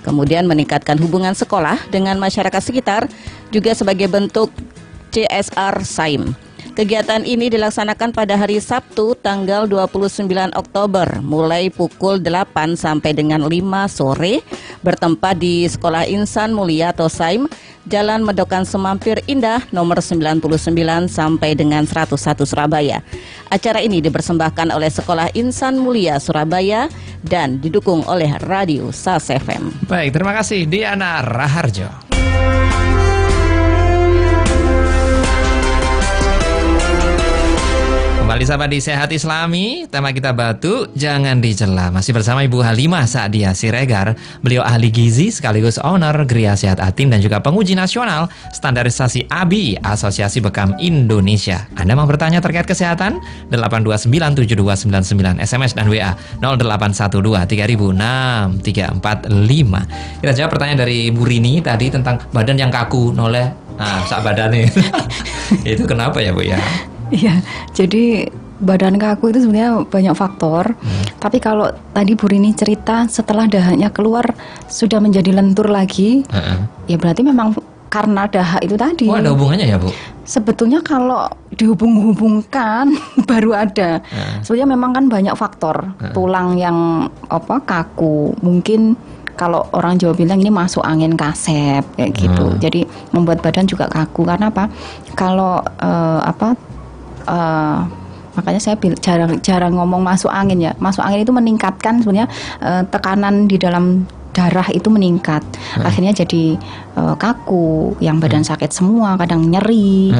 kemudian meningkatkan hubungan sekolah dengan masyarakat sekitar, juga sebagai bentuk CSR Saim. Kegiatan ini dilaksanakan pada hari Sabtu tanggal 29 Oktober mulai pukul 8 sampai dengan 5 sore bertempat di Sekolah Insan Mulia atau Saim, Jalan Medokan Semampir Indah nomor 99 sampai dengan 101 Surabaya. Acara ini dipersembahkan oleh Sekolah Insan Mulia Surabaya dan didukung oleh Radio SAS FM. Baik, terima kasih Diana Raharjo. Kembali sahabat di Sehat Islami, tema kita batu jangan dicela. Masih bersama Ibu Halimah Sa'diyah Siregar. Beliau ahli gizi sekaligus owner Gria Sehat Atim dan juga penguji nasional standarisasi ABI Asosiasi Bekam Indonesia. Anda mau bertanya terkait kesehatan? 8297299 SMS dan WA 0812306345. Kita jawab pertanyaan dari Bu Rini tadi tentang badan yang kaku noleh. Nah, sak badannya. Itu kenapa ya Bu ya? Iya, jadi badan kaku itu sebenarnya banyak faktor. Tapi kalau tadi Bu Rini cerita setelah dahaknya keluar sudah menjadi lentur lagi, ya berarti memang karena dahak itu tadi. Oh, ada hubungannya ya Bu? Sebetulnya kalau dihubung-hubungkan baru ada. Sebenarnya memang kan banyak faktor. Tulang yang kaku, mungkin kalau orang Jawa bilang ini masuk angin kasep kayak gitu. Jadi membuat badan juga kaku. Karena apa? Kalau makanya saya jarang ngomong masuk angin ya. Masuk angin itu meningkatkan sebenarnya tekanan di dalam darah itu meningkat. Akhirnya jadi kaku, yang badan sakit semua, kadang nyeri.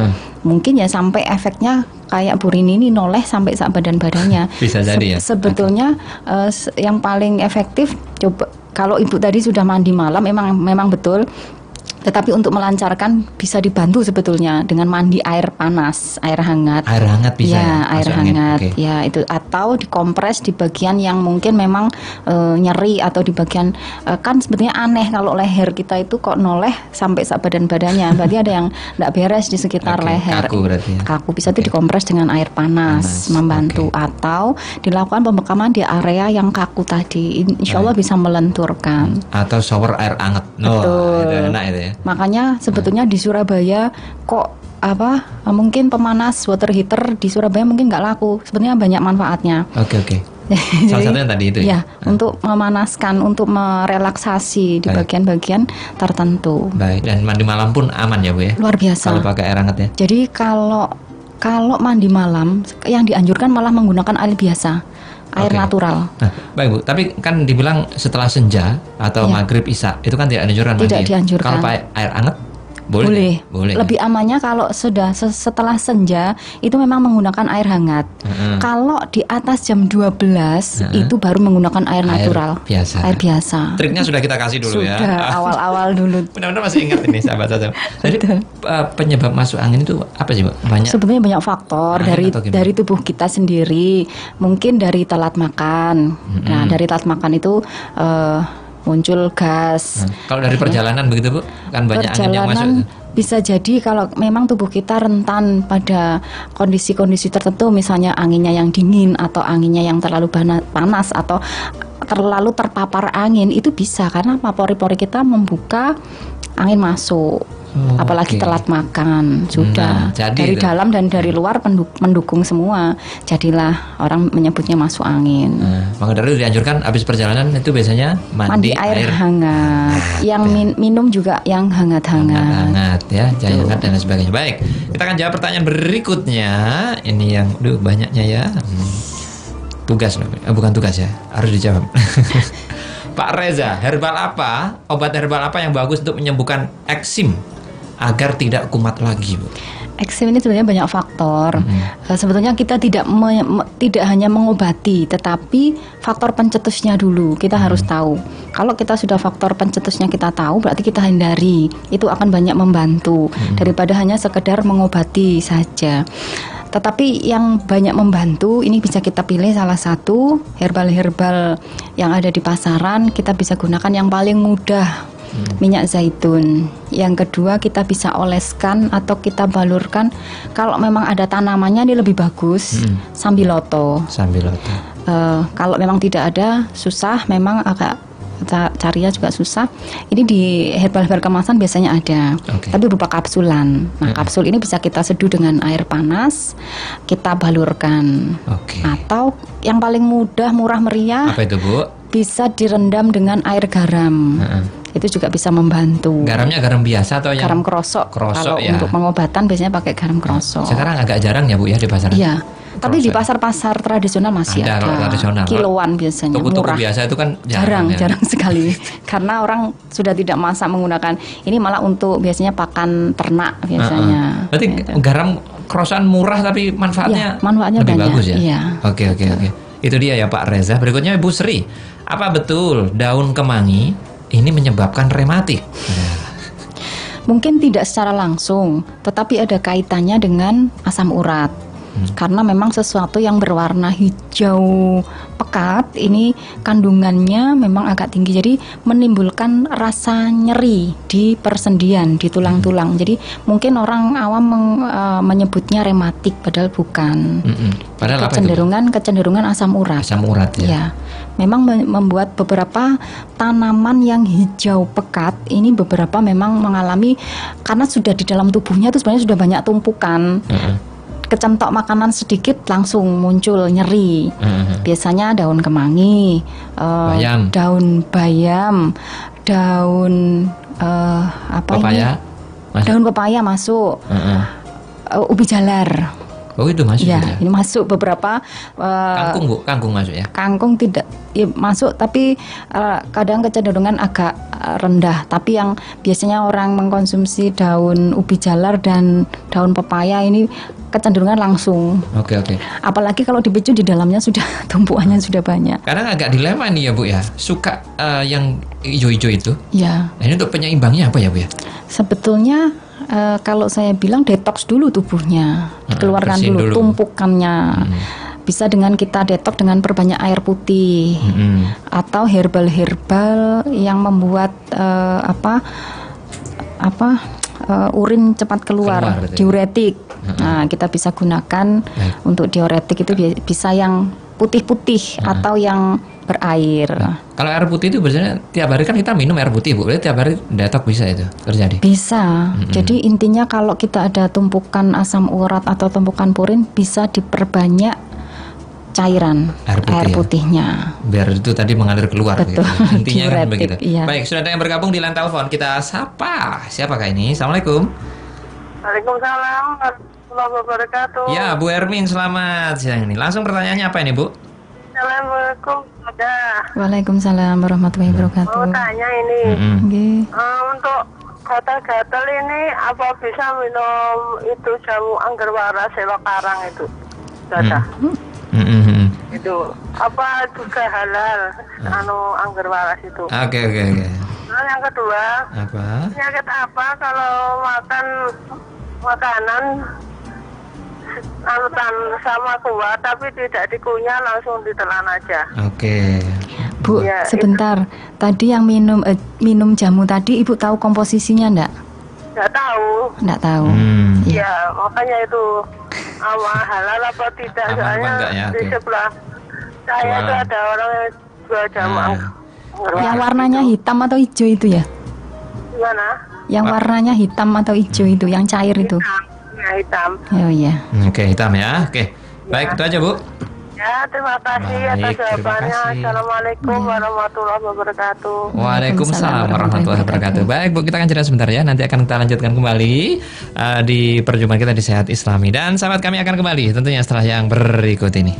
Mungkin ya sampai efeknya kayak Bu Rini ini noleh sampai sak badan-badannya. Bisa jadi ya. Sebetulnya yang paling efektif coba kalau Ibu tadi sudah mandi malam memang betul. Tetapi untuk melancarkan bisa dibantu sebetulnya dengan mandi air panas, air hangat. Air hangat bisa. Ya, air hangat. Okay. Ya, itu atau dikompres di bagian yang mungkin memang nyeri atau di bagian kan sebetulnya aneh kalau leher kita itu kok noleh sampai sak badan-badannya. Berarti ada yang enggak beres di sekitar leher. Kaku berarti ya. Kaku bisa itu dikompres dengan air panas. Membantu atau dilakukan pembekaman di area yang kaku tadi. Insya Allah bisa melenturkan. Atau shower air hangat. Betul. Itu enak itu ya. Makanya sebetulnya di Surabaya kok mungkin pemanas water heater di Surabaya mungkin nggak laku. Sebetulnya banyak manfaatnya. Oke. Salah satunya tadi itu ya. Untuk memanaskan, untuk merelaksasi di bagian-bagian tertentu. Baik. Dan mandi malam pun aman ya Bu ya. Luar biasa. Kalau pakai air hangat ya. Jadi kalau mandi malam yang dianjurkan malah menggunakan air biasa. Air natural. Nah, baik Bu, tapi kan dibilang setelah senja atau maghrib isya itu kan tidak dianjurkan mandi. Tidak dianjurkan. Kalau pakai air hangat boleh. Lebih amannya kalau sudah setelah senja itu memang menggunakan air hangat. Kalau di atas jam 12 itu baru menggunakan air natural. Air biasa. Triknya sudah kita kasih dulu ya. Sudah awal-awal dulu. Benar-benar masih ingat ini sahabat-sahabat. Jadi penyebab masuk angin itu apa sih Bu? Sebenarnya banyak faktor dari tubuh kita sendiri. Mungkin dari telat makan. Nah, dari telat makan itu muncul gas. Kalau dari perjalanan begitu Bu, kan banyak angin yang masuk. Bisa jadi kalau memang tubuh kita rentan pada kondisi-kondisi tertentu, misalnya anginnya yang dingin atau anginnya yang terlalu panas atau terlalu terpapar angin, itu bisa karena pori-pori kita membuka angin masuk. Apalagi telat makan sudah dari dalam dan dari luar mendukung semua, jadilah orang menyebutnya masuk angin. Maka dari itu dianjurkan habis perjalanan itu biasanya mandi air hangat, yang minum juga yang hangat ya, jangan hangat dan sebagainya. Baik, kita akan jawab pertanyaan berikutnya. Ini yang banyaknya ya. Tugas bukan tugas ya, harus dijawab. Pak Reza, obat herbal apa yang bagus untuk menyembuhkan eksim agar tidak kumat lagi, Bu? Eksim ini sebenarnya banyak faktor. Sebetulnya kita tidak hanya mengobati, tetapi faktor pencetusnya dulu kita harus tahu. Kalau kita sudah faktor pencetusnya kita tahu, berarti kita hindari. Itu akan banyak membantu daripada hanya sekedar mengobati saja. Tetapi yang banyak membantu ini bisa kita pilih salah satu herbal-herbal yang ada di pasaran. Kita bisa gunakan yang paling mudah, minyak zaitun. Yang kedua kita bisa oleskan atau kita balurkan. Kalau memang ada tanamannya ini lebih bagus, sambiloto. Kalau memang tidak ada, susah, memang agak carinya juga susah. Ini di herbal-herbal kemasan biasanya ada, tapi berupa kapsulan. Nah, kapsul ini bisa kita seduh dengan air panas, kita balurkan. Atau yang paling mudah, murah meriah, apa itu Bu? Bisa direndam dengan air garam. Itu juga bisa membantu. Garamnya garam biasa atau yang garam krosok? Kalau ya, untuk pengobatan biasanya pakai garam krosok. Sekarang agak jarang ya Bu ya di pasaran. Iya. Tapi di pasar-pasar tradisional masih ada. Kiloan biasanya. Toko-toko biasa itu kan jarang sekali. Karena orang sudah tidak masak menggunakan ini, malah untuk biasanya pakan ternak biasanya. Berarti garam krosokan murah tapi manfaatnya lebih banyak. Bagus ya. Iya. Oke. Itu dia ya Pak Reza. Berikutnya Ibu Sri. Apa betul daun kemangi ini menyebabkan rematik? Mungkin tidak secara langsung, tetapi ada kaitannya dengan asam urat. Karena memang sesuatu yang berwarna hijau pekat ini kandungannya memang agak tinggi, jadi menimbulkan rasa nyeri di persendian, di tulang-tulang. Jadi mungkin orang awam menyebutnya rematik padahal bukan. Padahal kecenderungan asam urat. Asam urat ya. Ya. Memang membuat beberapa tanaman yang hijau pekat ini beberapa memang mengalami, karena sudah di dalam tubuhnya itu sebenarnya sudah banyak tumpukan. Kecentok makanan sedikit langsung muncul nyeri. Biasanya daun kemangi, daun bayam, daun pepaya, daun pepaya masuk, ubi jalar. Oh itu masuk ya? Ini masuk beberapa. Kangkung Bu, kangkung masuk ya? Kangkung tidak masuk, tapi kadang kecenderungan agak rendah. Tapi yang biasanya orang mengkonsumsi daun ubi jalar dan daun pepaya ini kecenderungan langsung. Oke. Apalagi kalau dipicu di dalamnya sudah tumpuannya sudah banyak. Kadang agak dilema nih ya Bu ya, suka yang hijau-hijau itu. Ya. Nah, ini untuk penyeimbangnya apa ya Bu ya? Sebetulnya kalau saya bilang detox dulu tubuhnya, dikeluarkan dulu tumpukannya. Bisa dengan kita detox dengan perbanyak air putih, atau herbal yang membuat urin cepat keluar diuretik. Nah, kita bisa gunakan untuk diuretik itu bisa yang putih-putih atau yang berair. Kalau air putih itu biasanya tiap hari kan kita minum air putih Bu, berarti tiap hari detox bisa itu terjadi? Bisa. Jadi intinya kalau kita ada tumpukan asam urat atau tumpukan purin, bisa diperbanyak cairan air putihnya. Biar itu tadi mengalir keluar. Betul. Gitu. Intinya kan begitu. Iya. Baik, sudah ada yang bergabung di line telepon. Kita sapa. Siapakah ini? Assalamualaikum. Waalaikumsalam warahmatullahi wabarakatuh. Ya, Bu Ermin, selamat siang ini. Langsung pertanyaannya apa ini, Bu? Assalamualaikum. Waalaikumsalam warahmatullahi wabarakatuh. Mau tanya ini, untuk gatal-gatal ini apa bisa minum itu jamu angger waras sewak karang itu? Gatal. Itu apa juga halal angger waras itu? Oke. Nah, yang kedua, penyakit apa kalau makan makanan sama kuah tapi tidak dikunyah, langsung ditelan aja? Oke. Bu, ya, sebentar. Itu. Tadi yang minum jamu tadi, Ibu tahu komposisinya enggak? Enggak tahu. Iya, makanya itu halal apa tidak? Soalnya di sebelah saya itu ada orang yang jual jamu. Yang warnanya hitam atau hijau itu ya? Gimana? Yang warnanya hitam atau hijau itu, yang cair itu? Hitam. Oh iya. Oke, hitam ya. Oke. Baik, itu aja Bu. Ya, terima kasih atas jawabannya. Assalamualaikum warahmatullahi wabarakatuh. Waalaikumsalam warahmatullahi wabarakatuh. Baik Bu, kita akan jeda sebentar ya. Nanti akan kita lanjutkan kembali di perjumpaan kita di Sehat Islami. Dan sahabat kami akan kembali tentunya setelah yang berikut ini.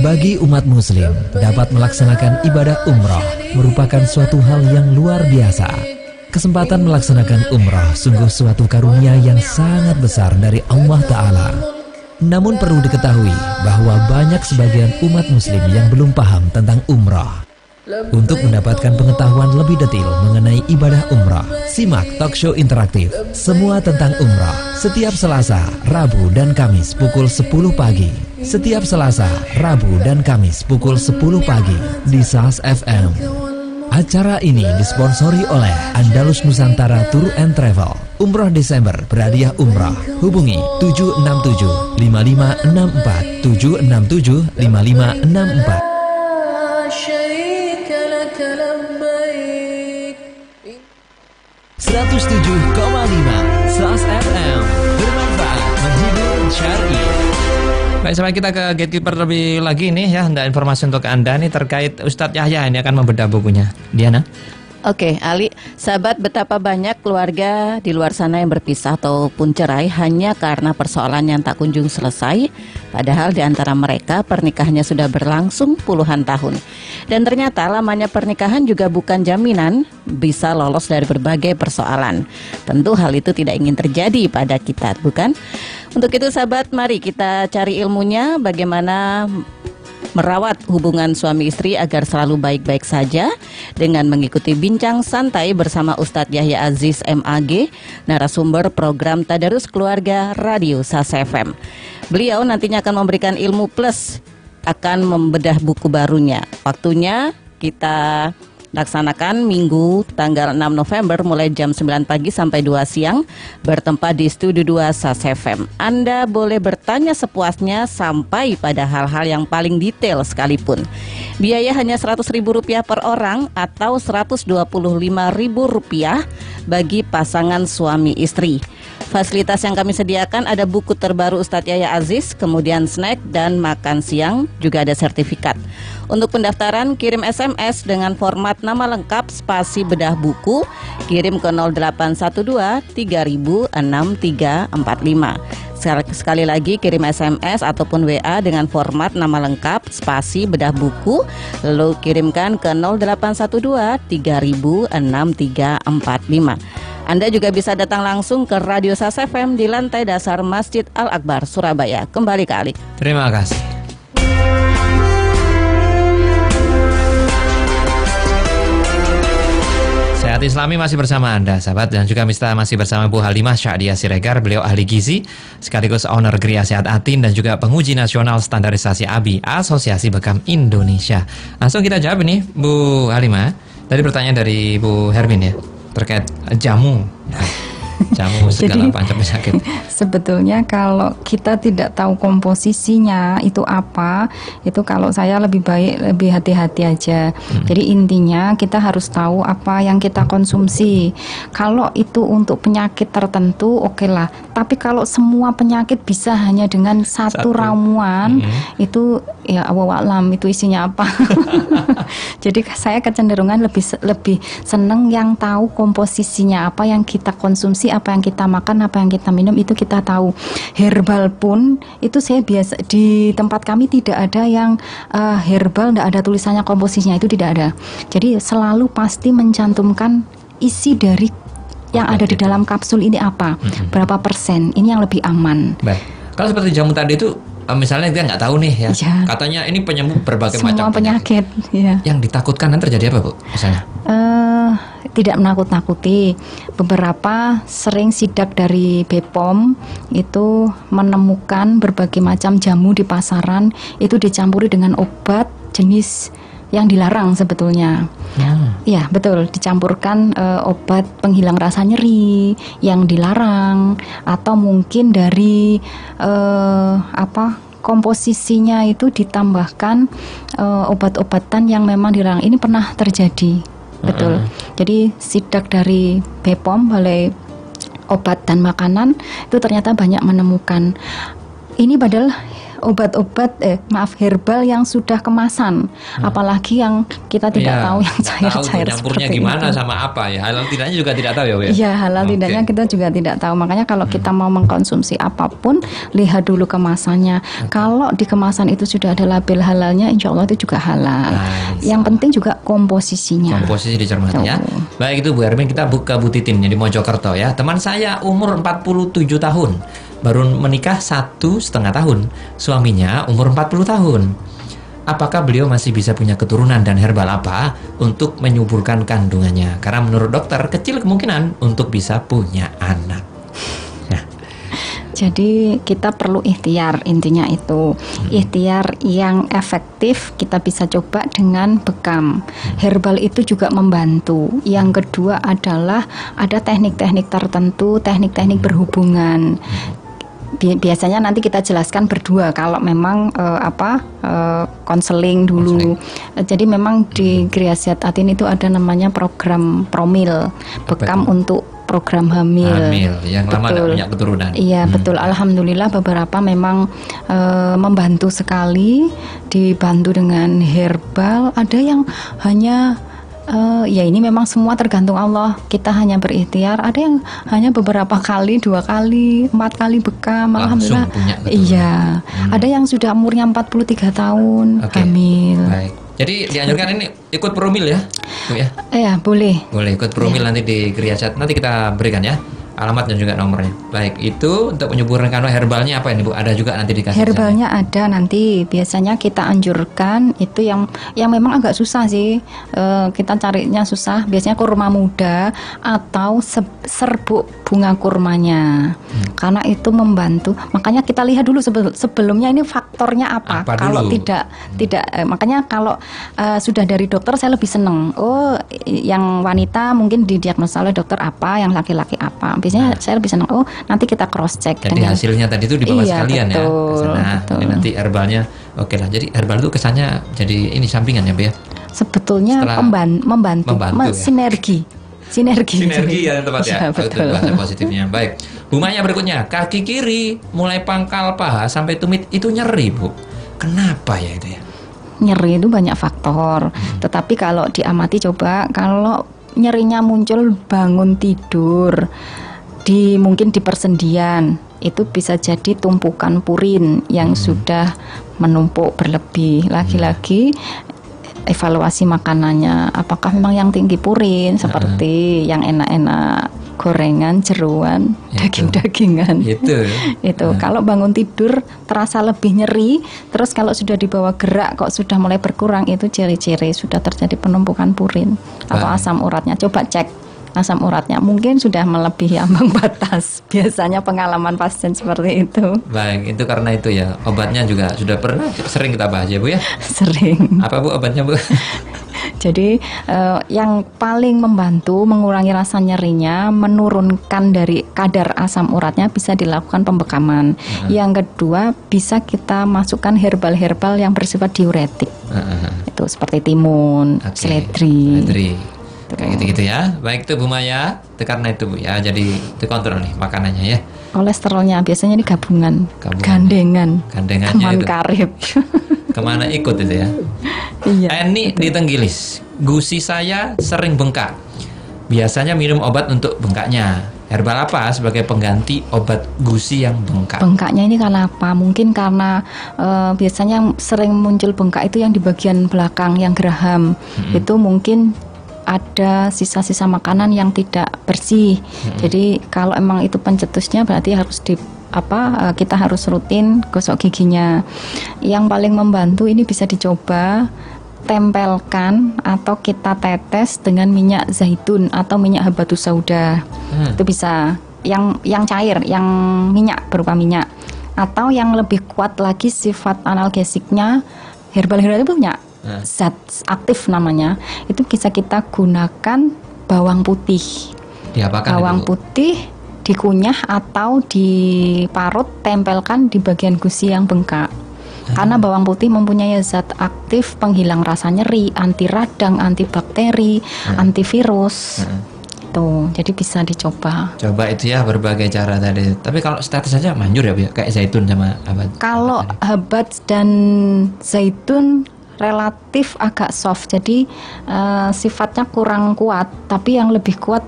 Bagi umat muslim, dapat melaksanakan ibadah umrah merupakan suatu hal yang luar biasa. Kesempatan melaksanakan umrah sungguh suatu karunia yang sangat besar dari Allah Ta'ala. Namun perlu diketahui bahwa banyak sebagian umat muslim yang belum paham tentang umrah. Untuk mendapatkan pengetahuan lebih detail mengenai ibadah umrah, simak talk show interaktif Semua Tentang Umrah setiap Selasa, Rabu, dan Kamis pukul 10 pagi. Setiap Selasa, Rabu, dan Kamis pukul 10 pagi di SAS FM. Acara ini disponsori oleh Andalus Nusantara Tour and Travel. Umroh Desember berhadiah umrah. Hubungi 767 5564 767 5564. 107,5 SAS FM, bermanfaat, menghibur, syar'i. Baik, sampai kita ke gatekeeper lebih lagi nih ya. Ada informasi untuk Anda nih terkait Ustadz Yahya ini akan membedah bukunya. Diana? Oke, Ali, sahabat, betapa banyak keluarga di luar sana yang berpisah ataupun cerai hanya karena persoalan yang tak kunjung selesai, padahal di antara mereka pernikahannya sudah berlangsung puluhan tahun. Dan ternyata lamanya pernikahan juga bukan jaminan bisa lolos dari berbagai persoalan. Tentu hal itu tidak ingin terjadi pada kita, bukan? Untuk itu sahabat, mari kita cari ilmunya bagaimana merawat hubungan suami istri agar selalu baik-baik saja dengan mengikuti bincang santai bersama Ustadz Yahya Aziz MAG, narasumber program Tadarus Keluarga Radio SAS FM. Beliau nantinya akan memberikan ilmu plus, akan membedah buku barunya. Waktunya kita laksanakan Minggu tanggal 6 November mulai jam 9 pagi sampai 2 siang bertempat di Studio 2 SAS FM. Anda boleh bertanya sepuasnya sampai pada hal-hal yang paling detail sekalipun. Biaya hanya Rp100.000 per orang atau Rp125.000 bagi pasangan suami istri. Fasilitas yang kami sediakan ada buku terbaru Ustadz Yahya Aziz, kemudian snack dan makan siang, juga ada sertifikat. Untuk pendaftaran, kirim SMS dengan format nama lengkap spasi bedah buku, kirim ke 0812 3000 6345. Sekali lagi kirim SMS ataupun WA dengan format nama lengkap spasi bedah buku, lalu kirimkan ke 0812 3000 6345. Anda juga bisa datang langsung ke Radio SAS FM di lantai dasar Masjid Al-Akbar Surabaya. Kembali ke Ali. Terima kasih. Sehat Islami masih bersama Anda, sahabat, dan juga masih bersama Bu Halimah Sya'diyah Siregar. Beliau ahli gizi, sekaligus owner Gria Sehat Atin, dan juga penguji nasional standarisasi ABI, Asosiasi Bekam Indonesia. Langsung kita jawab ini, Bu Halimah. Tadi pertanyaan dari Bu Hermin ya, terkait jamu. Jamu segala macam penyakit. Sebetulnya kalau kita tidak tahu komposisinya itu apa, itu kalau saya lebih baik lebih hati-hati aja. Jadi intinya kita harus tahu apa yang kita konsumsi. Kalau itu untuk penyakit tertentu, oke lah. Tapi kalau semua penyakit bisa hanya dengan satu ramuan, itu ya Allahu itu isinya apa. Jadi saya kecenderungan lebih seneng yang tahu komposisinya, apa yang kita konsumsi, apa yang kita makan, apa yang kita minum, itu kita tahu. Herbal pun itu saya biasa di tempat kami tidak ada yang herbal, tidak ada tulisannya komposisinya, itu tidak ada. Jadi selalu pasti mencantumkan isi dari yang ada di dalam kapsul ini apa, berapa persen, ini yang lebih aman. Baik. Kalau seperti jamu tadi itu, misalnya dia nggak tahu nih ya, katanya ini penyembuh berbagai semua macam penyakit. Ya. Yang ditakutkan nanti terjadi apa, Bu? Misalnya? Tidak menakut-nakuti. Beberapa sering sidak dari BPOM itu menemukan berbagai macam jamu di pasaran itu dicampuri dengan obat jenis yang dilarang sebetulnya. Ya betul, dicampurkan obat penghilang rasa nyeri yang dilarang, atau mungkin dari komposisinya itu ditambahkan obat-obatan yang memang dilarang. Ini pernah terjadi. Betul. Jadi sidak dari BPOM, Balai Obat dan Makanan, itu ternyata banyak menemukan ini padahal obat-obat herbal yang sudah kemasan, apalagi yang kita tidak tahu yang cair-cair campurnya seperti gimana itu. Sama apa ya, halal tidaknya juga tidak tahu ya, Bu? Iya, halal tidaknya kita juga tidak tahu. Makanya kalau kita mau mengkonsumsi apapun, lihat dulu kemasannya. Kalau di kemasan itu sudah ada label halalnya, insya Allah itu juga halal. Yang penting juga komposisinya. Komposisi dicermati ya. Baik, itu Bu Hermin, kita buka Bu Titin di Mojokerto ya. Teman saya umur 47 tahun, baru menikah 1,5 tahun. Suaminya umur 40 tahun. Apakah beliau masih bisa punya keturunan dan herbal apa untuk menyuburkan kandungannya? Karena menurut dokter kecil kemungkinan untuk bisa punya anak. Jadi kita perlu ikhtiar, intinya itu. Ikhtiar yang efektif kita bisa coba dengan bekam. Herbal itu juga membantu. Yang kedua adalah ada teknik-teknik tertentu, teknik-teknik berhubungan. Biasanya nanti kita jelaskan berdua kalau memang konseling dulu. Jadi memang di Gria Sehat Atin itu ada namanya program Promil, bekam untuk program hamil yang lama tidak punya keturunan. Iya, betul. Alhamdulillah beberapa memang membantu sekali, dibantu dengan herbal. Ada yang hanya ya ini memang semua tergantung Allah. Kita hanya berikhtiar. Ada yang hanya beberapa kali, 2 kali, 4 kali bekam. Alhamdulillah. Iya. Ada yang sudah umurnya 43 tahun hamil. Baik. Jadi dianjurkan ini ikut Promil ya, Bu ya? Iya, boleh. Boleh ikut Promil nanti di Gria Sehat. Nanti kita berikan ya alamat dan juga nomornya. Baik, itu untuk menyuburkan kandungan. Herbalnya apa ini, Bu? Ada juga nanti dikasih. Herbalnya ada nanti. Biasanya kita anjurkan itu yang memang agak susah sih. Kita carinya susah. Biasanya kurma muda atau serbuk bunga kurmanya. Karena itu membantu. Makanya kita lihat dulu sebelumnya ini faktornya apa. Kalau tidak makanya kalau sudah dari dokter saya lebih seneng. Oh, yang wanita mungkin didiagnosa oleh dokter apa, yang laki-laki apa. Biasanya saya lebih senang, nanti kita cross check. Jadi hasilnya tadi itu dibawa sekalian betul, ya. Betul. Jadi nanti herbalnya oke lah. Jadi herbal itu kesannya jadi ini sampingan ya, Bu ya? Sebetulnya membantu ya? Sinergi ya tempat ya. Betul. Bahasa positifnya. Baik. Bu Maya berikutnya, kaki kiri mulai pangkal paha sampai tumit itu nyeri, Bu. Kenapa ya itu ya? Nyeri itu banyak faktor. Tetapi kalau diamati coba, kalau nyerinya muncul bangun tidur, mungkin di persendian, itu bisa jadi tumpukan purin yang sudah menumpuk berlebih. Lagi-lagi evaluasi makanannya, apakah memang yang tinggi purin seperti yang enak-enak gorengan, jeroan, daging-dagingan. Itu. Kalau bangun tidur terasa lebih nyeri, terus kalau sudah dibawa gerak kok sudah mulai berkurang, itu ciri-ciri sudah terjadi penumpukan purin atau asam uratnya. Coba cek asam uratnya, mungkin sudah melebihi ambang batas. Biasanya pengalaman pasien seperti itu. Baik, itu karena itu ya. Obatnya juga sudah pernah sering kita bahas ya Bu ya? Sering. Apa Bu obatnya Bu? Jadi yang paling membantu mengurangi rasa nyerinya, menurunkan dari kadar asam uratnya, bisa dilakukan pembekaman. Yang kedua, bisa kita masukkan herbal-herbal yang bersifat diuretik. Itu seperti timun, seledri. Kayak gitu-gitu ya. Baik, itu Bu Maya. Itu karena itu Bu ya. Jadi dikontrol nih makanannya ya. Kolesterolnya biasanya ini gabungan. Gandengannya teman itu. Karib. Kemana ikut itu ya? Iya. Eni di Tenggilis. Gusi saya sering bengkak. Biasanya minum obat untuk bengkaknya. Herbal apa sebagai pengganti obat gusi yang bengkak? Bengkaknya ini karena apa? Mungkin karena biasanya yang sering muncul bengkak itu yang di bagian belakang, yang geraham. Itu mungkin ada sisa-sisa makanan yang tidak bersih. Jadi kalau emang itu pencetusnya berarti harus kita harus rutin gosok giginya. Yang paling membantu ini bisa dicoba tempelkan atau kita tetes dengan minyak zaitun atau minyak habatus sauda. Itu bisa yang cair, yang minyak, berupa minyak. Atau yang lebih kuat lagi sifat analgesiknya, herbal-herbal itu punya zat aktif namanya, itu bisa kita gunakan bawang putih. Bawang putih dikunyah atau diparut, tempelkan di bagian gusi yang bengkak. Karena bawang putih mempunyai zat aktif penghilang rasa nyeri, anti radang, antibakteri, antivirus. Tuh, jadi bisa dicoba. Coba itu ya, berbagai cara tadi. Tapi kalau status saja manjur ya Bu, kayak zaitun sama apa? Kalau habat dan zaitun relatif agak soft, jadi sifatnya kurang kuat. Tapi yang lebih kuat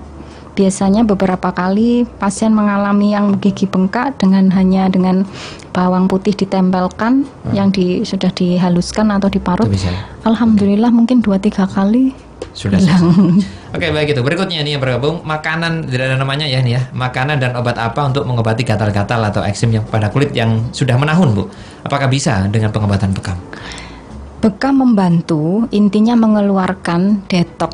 biasanya beberapa kali pasien mengalami yang gigi bengkak hanya dengan bawang putih ditempelkan yang sudah dihaluskan atau diparut. Alhamdulillah mungkin 2-3 kali sudah hilang. Oke, baik, itu berikutnya ini yang bergabung, makanan, tidak ada namanya ya nih ya, makanan dan obat apa untuk mengobati gatal-gatal atau eksim yang pada kulit yang sudah menahun Bu? Apakah bisa dengan pengobatan bekam? Bekam membantu, intinya mengeluarkan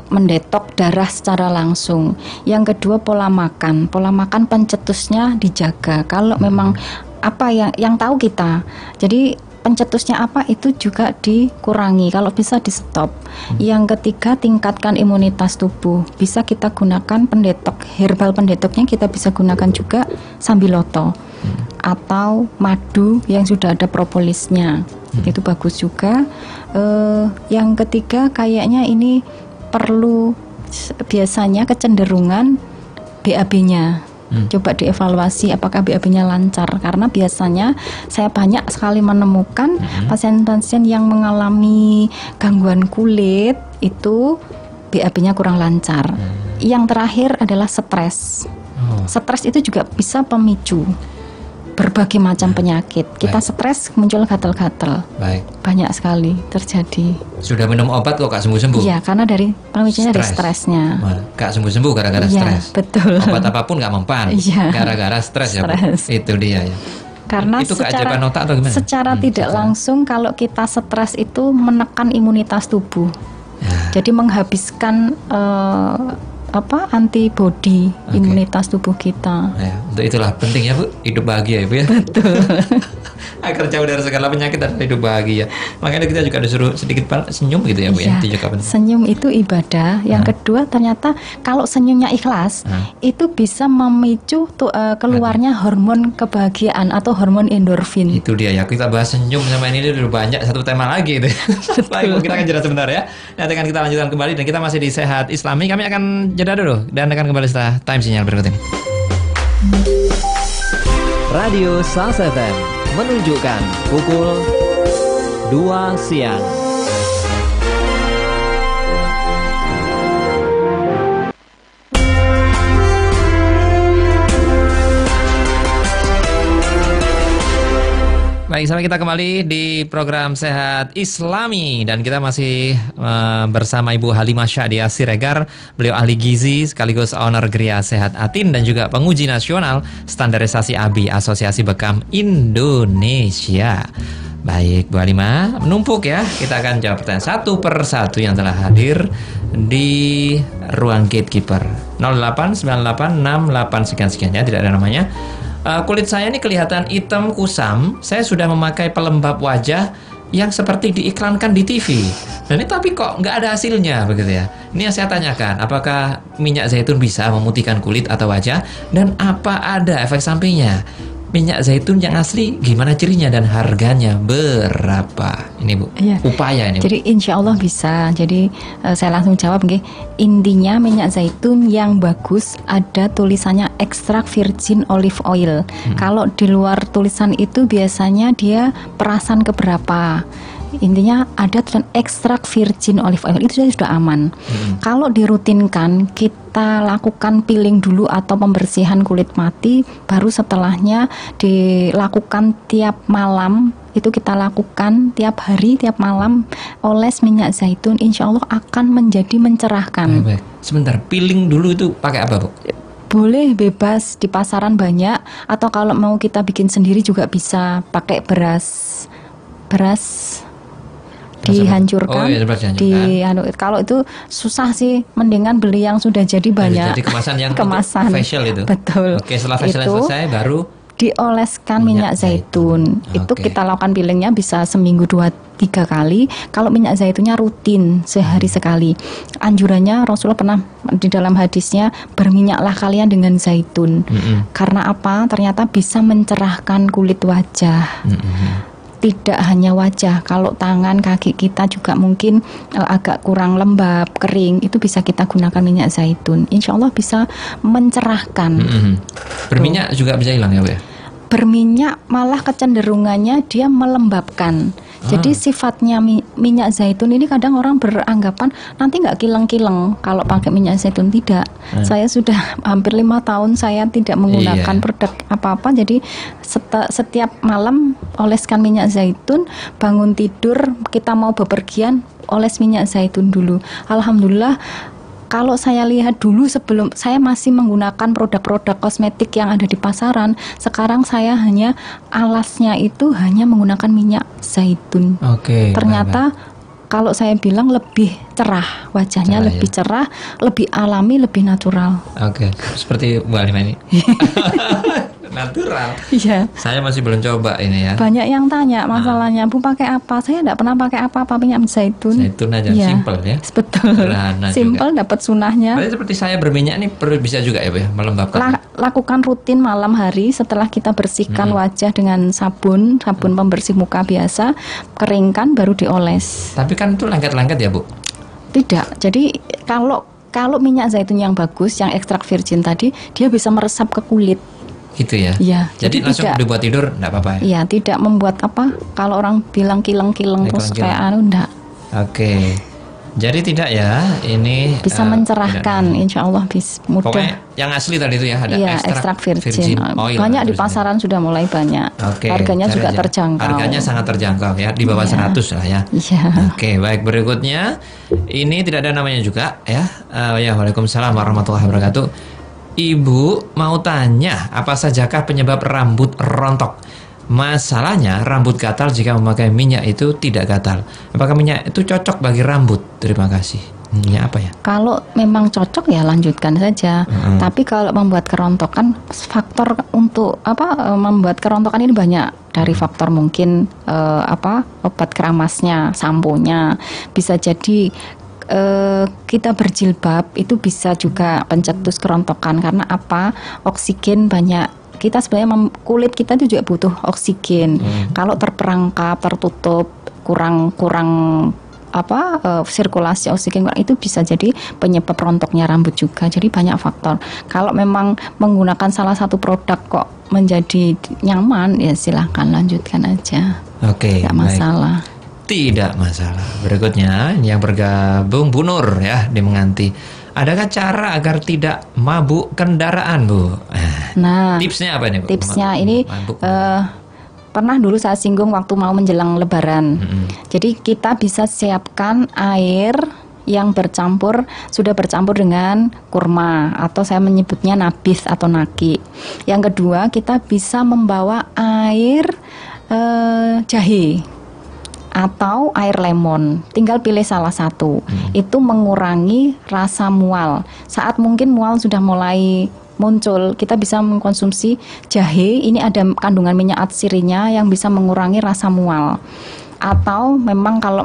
mendetok darah secara langsung. Yang kedua, pola makan pencetusnya dijaga. Kalau memang apa yang tahu kita, jadi pencetusnya apa itu juga dikurangi, kalau bisa di stop. Yang ketiga, tingkatkan imunitas tubuh. Bisa kita gunakan pendetok, herbal pendetoknya kita bisa gunakan juga sambiloto atau madu yang sudah ada propolisnya. Itu bagus juga. Yang ketiga, kayaknya ini perlu biasanya kecenderungan BAB-nya. Coba dievaluasi apakah BAB-nya lancar, karena biasanya saya banyak sekali menemukan pasien-pasien yang mengalami gangguan kulit itu BAB-nya kurang lancar. Yang terakhir adalah stres. Stres itu juga bisa pemicu berbagai macam penyakit. Kita stres muncul gatal-gatal. Banyak sekali terjadi. Sudah minum obat kok gak sembuh-sembuh? Iya, karena pemicunya dari stresnya. Gak sembuh-sembuh gara-gara stres. Betul. Obat apapun gak mempan. Gara-gara stres ya Bu? Itu dia ya. Karena itu keajaiban otak atau gimana? Secara tidak langsung kalau kita stres itu menekan imunitas tubuh. Jadi menghabiskan antibodi imunitas tubuh kita. Untuk itulah pentingnya Bu, hidup bahagia ya Bu ya. Betul. Agar jauh dari segala penyakit dan hidup bahagia. Makanya kita juga disuruh sedikit senyum gitu ya Bu ya. Senyum itu ibadah. Yang kedua, ternyata kalau senyumnya ikhlas, itu bisa memicu keluarnya hormon kebahagiaan atau hormon endorfin. Itu dia ya. Kita bahas senyum sama ini udah banyak satu tema lagi itu. Baik, kita akan jeda sebentar ya. Nanti akan kita lanjutkan kembali dan kita masih di Sehat Islami. Kami akan jeda dulu dan akan kembali setelah time sinyal berikut ini. Radio SAS FM menunjukkan pukul 2 siang. Baik, sampai kita kembali di program Sehat Islami dan kita masih bersama Ibu Halimah Syadia Siregar. Beliau ahli gizi sekaligus owner Gria Sehat Atin dan juga penguji nasional standarisasi ABI Asosiasi Bekam Indonesia. Baik, Bu Halimah, menumpuk ya. Kita akan jawab pertanyaan satu per satu yang telah hadir di ruang gatekeeper 089868 sekian-sekian ya, tidak ada namanya. Kulit saya ini kelihatan hitam kusam. Saya sudah memakai pelembab wajah yang seperti diiklankan di TV. Dan ini tapi kok nggak ada hasilnya begitu ya. Ini yang saya tanyakan, apakah minyak zaitun bisa memutihkan kulit atau wajah? Dan apa ada efek sampingnya? Minyak zaitun yang asli gimana cirinya dan harganya berapa? Ini Bu, upaya ini Bu. Jadi insya Allah bisa. Jadi saya langsung jawab nggih. Intinya minyak zaitun yang bagus ada tulisannya ekstrak virgin olive oil. Kalau di luar tulisan itu biasanya dia perasan keberapa. Intinya ada tulisan ekstrak virgin olive oil, itu sudah aman. Kalau dirutinkan, kita lakukan peeling dulu atau pembersihan kulit mati, baru setelahnya dilakukan tiap malam. Itu kita lakukan tiap hari, tiap malam oles minyak zaitun, insya Allah akan menjadi mencerahkan. Baik. Sebentar, peeling dulu itu pakai apa Bu? Boleh, bebas, di pasaran banyak. Atau kalau mau kita bikin sendiri juga bisa pakai beras dihancurkan. Kalau itu susah sih, mendingan beli yang sudah jadi banyak. Jadi kemasan yang facial itu. Betul. Oke, setelah facial selesai baru dioleskan minyak zaitun. Itu kita lakukan peelingnya bisa seminggu 2-3 kali. Kalau minyak zaitunnya rutin sehari sekali. Anjurannya Rasulullah pernah di dalam hadisnya, berminyaklah kalian dengan zaitun. Karena apa? Ternyata bisa mencerahkan kulit wajah. Tidak hanya wajah, kalau tangan, kaki kita juga mungkin agak kurang lembab, kering, itu bisa kita gunakan minyak zaitun. Insya Allah bisa mencerahkan. Berminyak juga bisa hilang ya Bu ya? Berminyak malah kecenderungannya dia melembabkan. Jadi sifatnya minyak zaitun ini kadang orang beranggapan nanti nggak kileng-kileng kalau pakai minyak zaitun. Tidak. Saya sudah hampir 5 tahun saya tidak menggunakan produk apa-apa. Jadi setiap malam oleskan minyak zaitun, bangun tidur kita mau bepergian oles minyak zaitun dulu. Alhamdulillah. Kalau saya lihat dulu sebelum saya masih menggunakan produk-produk kosmetik yang ada di pasaran, sekarang saya hanya alasnya itu hanya menggunakan minyak zaitun. Ternyata kalau saya bilang lebih cerah, wajahnya lebih cerah, lebih alami, lebih natural. Seperti Bu Halimah ini. Natural. Iya. Saya masih belum coba ini ya. Banyak yang tanya masalahnya, Bu pakai apa? Saya tidak pernah pakai apa-apa, minyak zaitun. Zaitun aja, simple ya. Betul. Simple, dapat sunahnya. Berarti seperti saya berminyak ini perlu bisa juga ya Bu ya, melembabkan. Lakukan rutin malam hari setelah kita bersihkan wajah dengan sabun pembersih muka biasa, keringkan baru dioles. Tapi kan itu lengket-lengket ya Bu? Tidak. Jadi kalau minyak zaitun yang bagus, yang ekstrak virgin tadi, dia bisa meresap ke kulit. Gitu ya? Iya. Jadi langsung dibuat tidur enggak apa-apa ya? Iya, tidak membuat apa? Kalau orang bilang kileng-kileng terus kayak enggak. Jadi tidak ya, ini bisa mencerahkan, insya Allah mudah. Pokoknya yang asli tadi itu ya, ada ekstrak virgin oil. Banyak di pasaran sudah mulai banyak. Harganya juga terjangkau. Harganya sangat terjangkau ya, di bawah 100 lah ya. Baik, berikutnya ini tidak ada namanya juga ya. Waalaikumsalam warahmatullahi wabarakatuh. Ibu mau tanya, apa sajakah penyebab rambut rontok? Masalahnya rambut gatal jika memakai minyak itu tidak gatal. Apakah minyak itu cocok bagi rambut? Terima kasih. Minyak apa ya? Kalau memang cocok ya lanjutkan saja. Tapi kalau membuat kerontokan, faktor untuk membuat kerontokan ini banyak. Dari faktor mungkin obat keramasnya, samponya, bisa jadi kita berjilbab itu bisa juga pencetus kerontokan. Karena apa? Oksigen banyak. Kita sebenarnya kulit kita itu juga butuh oksigen. Kalau terperangkap, tertutup, kurang sirkulasi oksigen itu bisa jadi penyebab rontoknya rambut juga. Jadi banyak faktor. Kalau memang menggunakan salah satu produk kok menjadi nyaman, ya silahkan lanjutkan aja. Tidak masalah. Tidak masalah. Berikutnya yang bergabung Bu Nur ya di Menganti. Adakah cara agar tidak mabuk kendaraan Bu? Nah, tipsnya apa nih Bu? Tipsnya ini pernah dulu saya singgung waktu mau menjelang Lebaran. Jadi kita bisa siapkan air yang sudah bercampur dengan kurma, atau saya menyebutnya nabis atau naki. Yang kedua, kita bisa membawa air jahe atau air lemon, tinggal pilih salah satu. Itu mengurangi rasa mual. Saat mungkin mual sudah mulai muncul, kita bisa mengkonsumsi jahe. Ini ada kandungan minyak atsirinya yang bisa mengurangi rasa mual. Atau memang kalau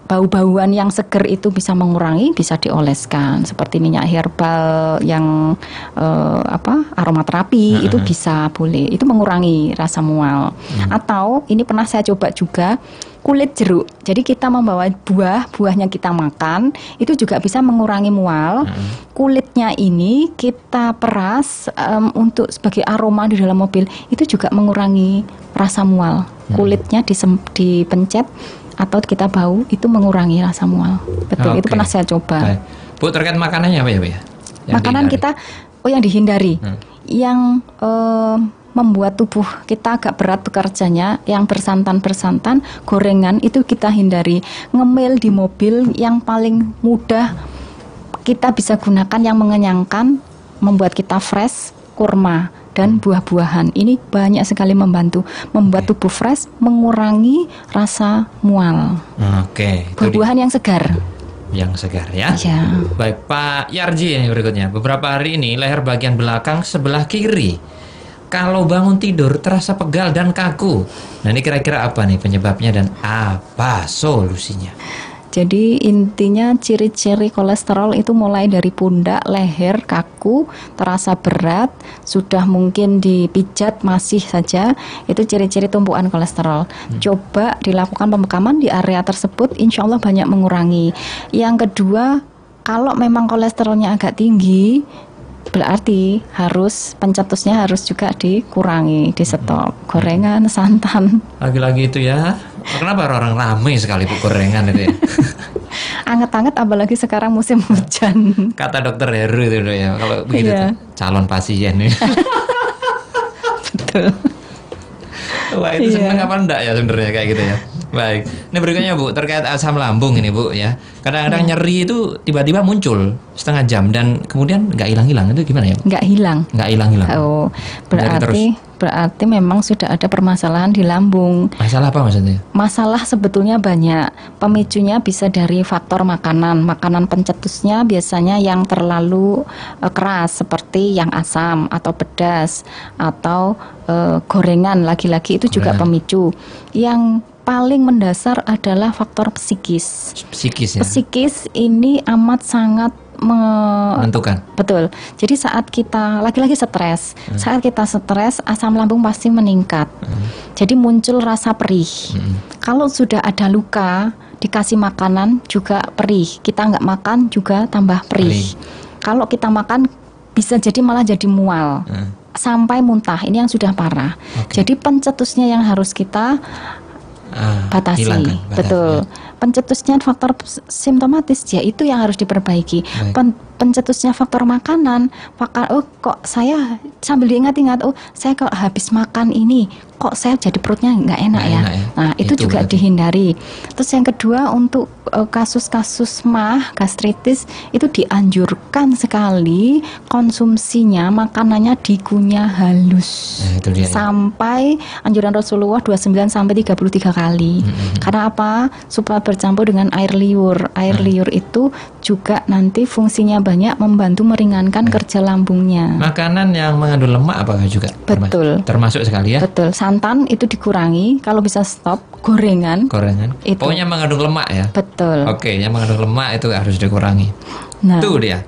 bau-bauan yang seger itu bisa mengurangi, bisa dioleskan seperti minyak herbal yang aromaterapi, itu bisa boleh, itu mengurangi rasa mual. Atau ini pernah saya coba juga, kulit jeruk. Jadi kita membawa buahnya kita makan, itu juga bisa mengurangi mual. Kulitnya ini kita peras untuk sebagai aroma di dalam mobil, itu juga mengurangi rasa mual. Kulitnya dipencet atau kita bau, itu mengurangi rasa mual. Betul, itu pernah saya coba. Bu, terkait makanannya apa ya, Bu ya? Makanan dihindari. Yang dihindari, yang membuat tubuh kita agak berat bekerjanya, yang bersantan-bersantan, gorengan itu kita hindari. Ngemil di mobil yang paling mudah kita bisa gunakan yang mengenyangkan, membuat kita fresh, kurma dan buah-buahan. Ini banyak sekali membantu membuat tubuh fresh, mengurangi rasa mual. Buah-buahan yang segar. Yang segar ya. Baik, Pak Yarji ini berikutnya. Beberapa hari ini leher bagian belakang sebelah kiri, kalau bangun tidur terasa pegal dan kaku. Nah, ini kira-kira apa nih penyebabnya dan apa solusinya? Jadi intinya ciri-ciri kolesterol itu mulai dari pundak, leher, kaku, terasa berat, sudah mungkin dipijat masih saja, itu ciri-ciri tumpukan kolesterol. Coba dilakukan pembekaman di area tersebut, insya Allah banyak mengurangi. Yang kedua, kalau memang kolesterolnya agak tinggi, berarti pencetusnya harus juga dikurangi, di stop. Gorengan, santan. Lagi-lagi itu ya. Kenapa orang ramai sekali Bu gorengan itu ya? Anget-anget, apalagi sekarang musim hujan. Kata dokter Heru itu ya, kalau begitu calon pasien nih. Betul. Wah, itu seneng apa enggak ya sebenarnya kayak gitu ya. Baik, ini berikutnya Bu, terkait asam lambung ini Bu ya. Kadang-kadang nyeri itu tiba-tiba muncul setengah jam dan kemudian nggak hilang-hilang, itu gimana ya? Nggak hilang. Oh, berarti memang sudah ada permasalahan di lambung. Masalah apa maksudnya? Masalah sebetulnya banyak. Pemicunya bisa dari faktor makanan. Makanan pencetusnya biasanya yang terlalu keras, seperti yang asam atau pedas atau gorengan. Lagi-lagi itu juga pemicu. Yang paling mendasar adalah faktor psikis. Psikis ini amat sangat menentukan. Betul. Jadi saat kita lagi-lagi stres, saat kita stres, asam lambung pasti meningkat. Jadi muncul rasa perih. Kalau sudah ada luka, dikasih makanan juga perih. Kita nggak makan juga tambah perih. Kalau kita makan bisa jadi malah jadi mual. Sampai muntah. Ini yang sudah parah. Jadi pencetusnya yang harus kita batasi. Betul. Pencetusnya faktor simptomatis ya, itu yang harus diperbaiki. Pencetusnya faktor makanan, kok saya sambil diingat-ingat, saya kalau habis makan ini kok saya jadi perutnya nggak enak ya. Nah, itu juga dihindari. Terus yang kedua, untuk kasus-kasus MAH, gastritis, itu dianjurkan sekali konsumsinya makanannya dikunyah halus. Sampai anjuran Rasulullah 29 sampai 33 kali. Karena apa? Supaya bercampur dengan air liur. Air liur itu juga nanti fungsinya banyak, membantu meringankan kerja lambungnya. Makanan yang mengandung lemak apakah juga? Betul. Termasuk sekali ya? Betul. Santan itu dikurangi, kalau bisa stop. Gorengan. Itu. Pokoknya mengandung lemak ya? Betul. Oke, yang mengandung lemak itu harus dikurangi. Nah. Itu dia.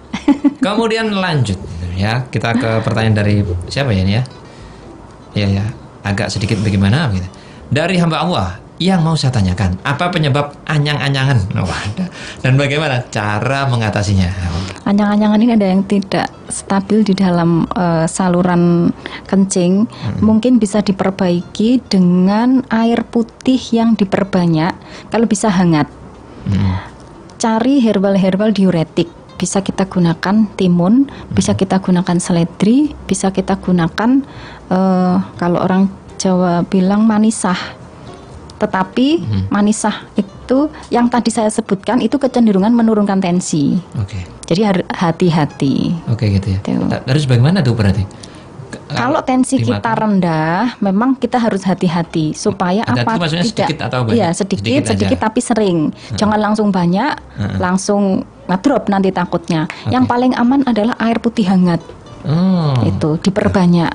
Kemudian lanjut ya, kita ke pertanyaan dari siapa ya ini ya? Ya, agak sedikit bagaimana gitu. Dari hamba Allah yang mau saya tanyakan, apa penyebab anyang-anyangan? Dan bagaimana cara mengatasinya? Anyang-anyangan ini ada yang tidak stabil di dalam saluran kencing. Mungkin bisa diperbaiki dengan air putih yang diperbanyak, kalau bisa hangat. Cari herbal diuretik. Bisa kita gunakan timun, bisa kita gunakan seledri, bisa kita gunakan kalau orang Jawa bilang manisah. Tetapi manisah itu yang tadi saya sebutkan itu kecenderungan menurunkan tensi. Oke. Jadi hati-hati. Oke gitu ya. Harus bagaimana tuh berarti? Kalau tensi kita rendah, memang kita harus hati-hati supaya apa? Maksudnya tidak sedikit atau banyak? Iya, sedikit tapi sering. Jangan langsung banyak, langsung ngedrop nanti takutnya. Yang paling aman adalah air putih hangat. Itu diperbanyak.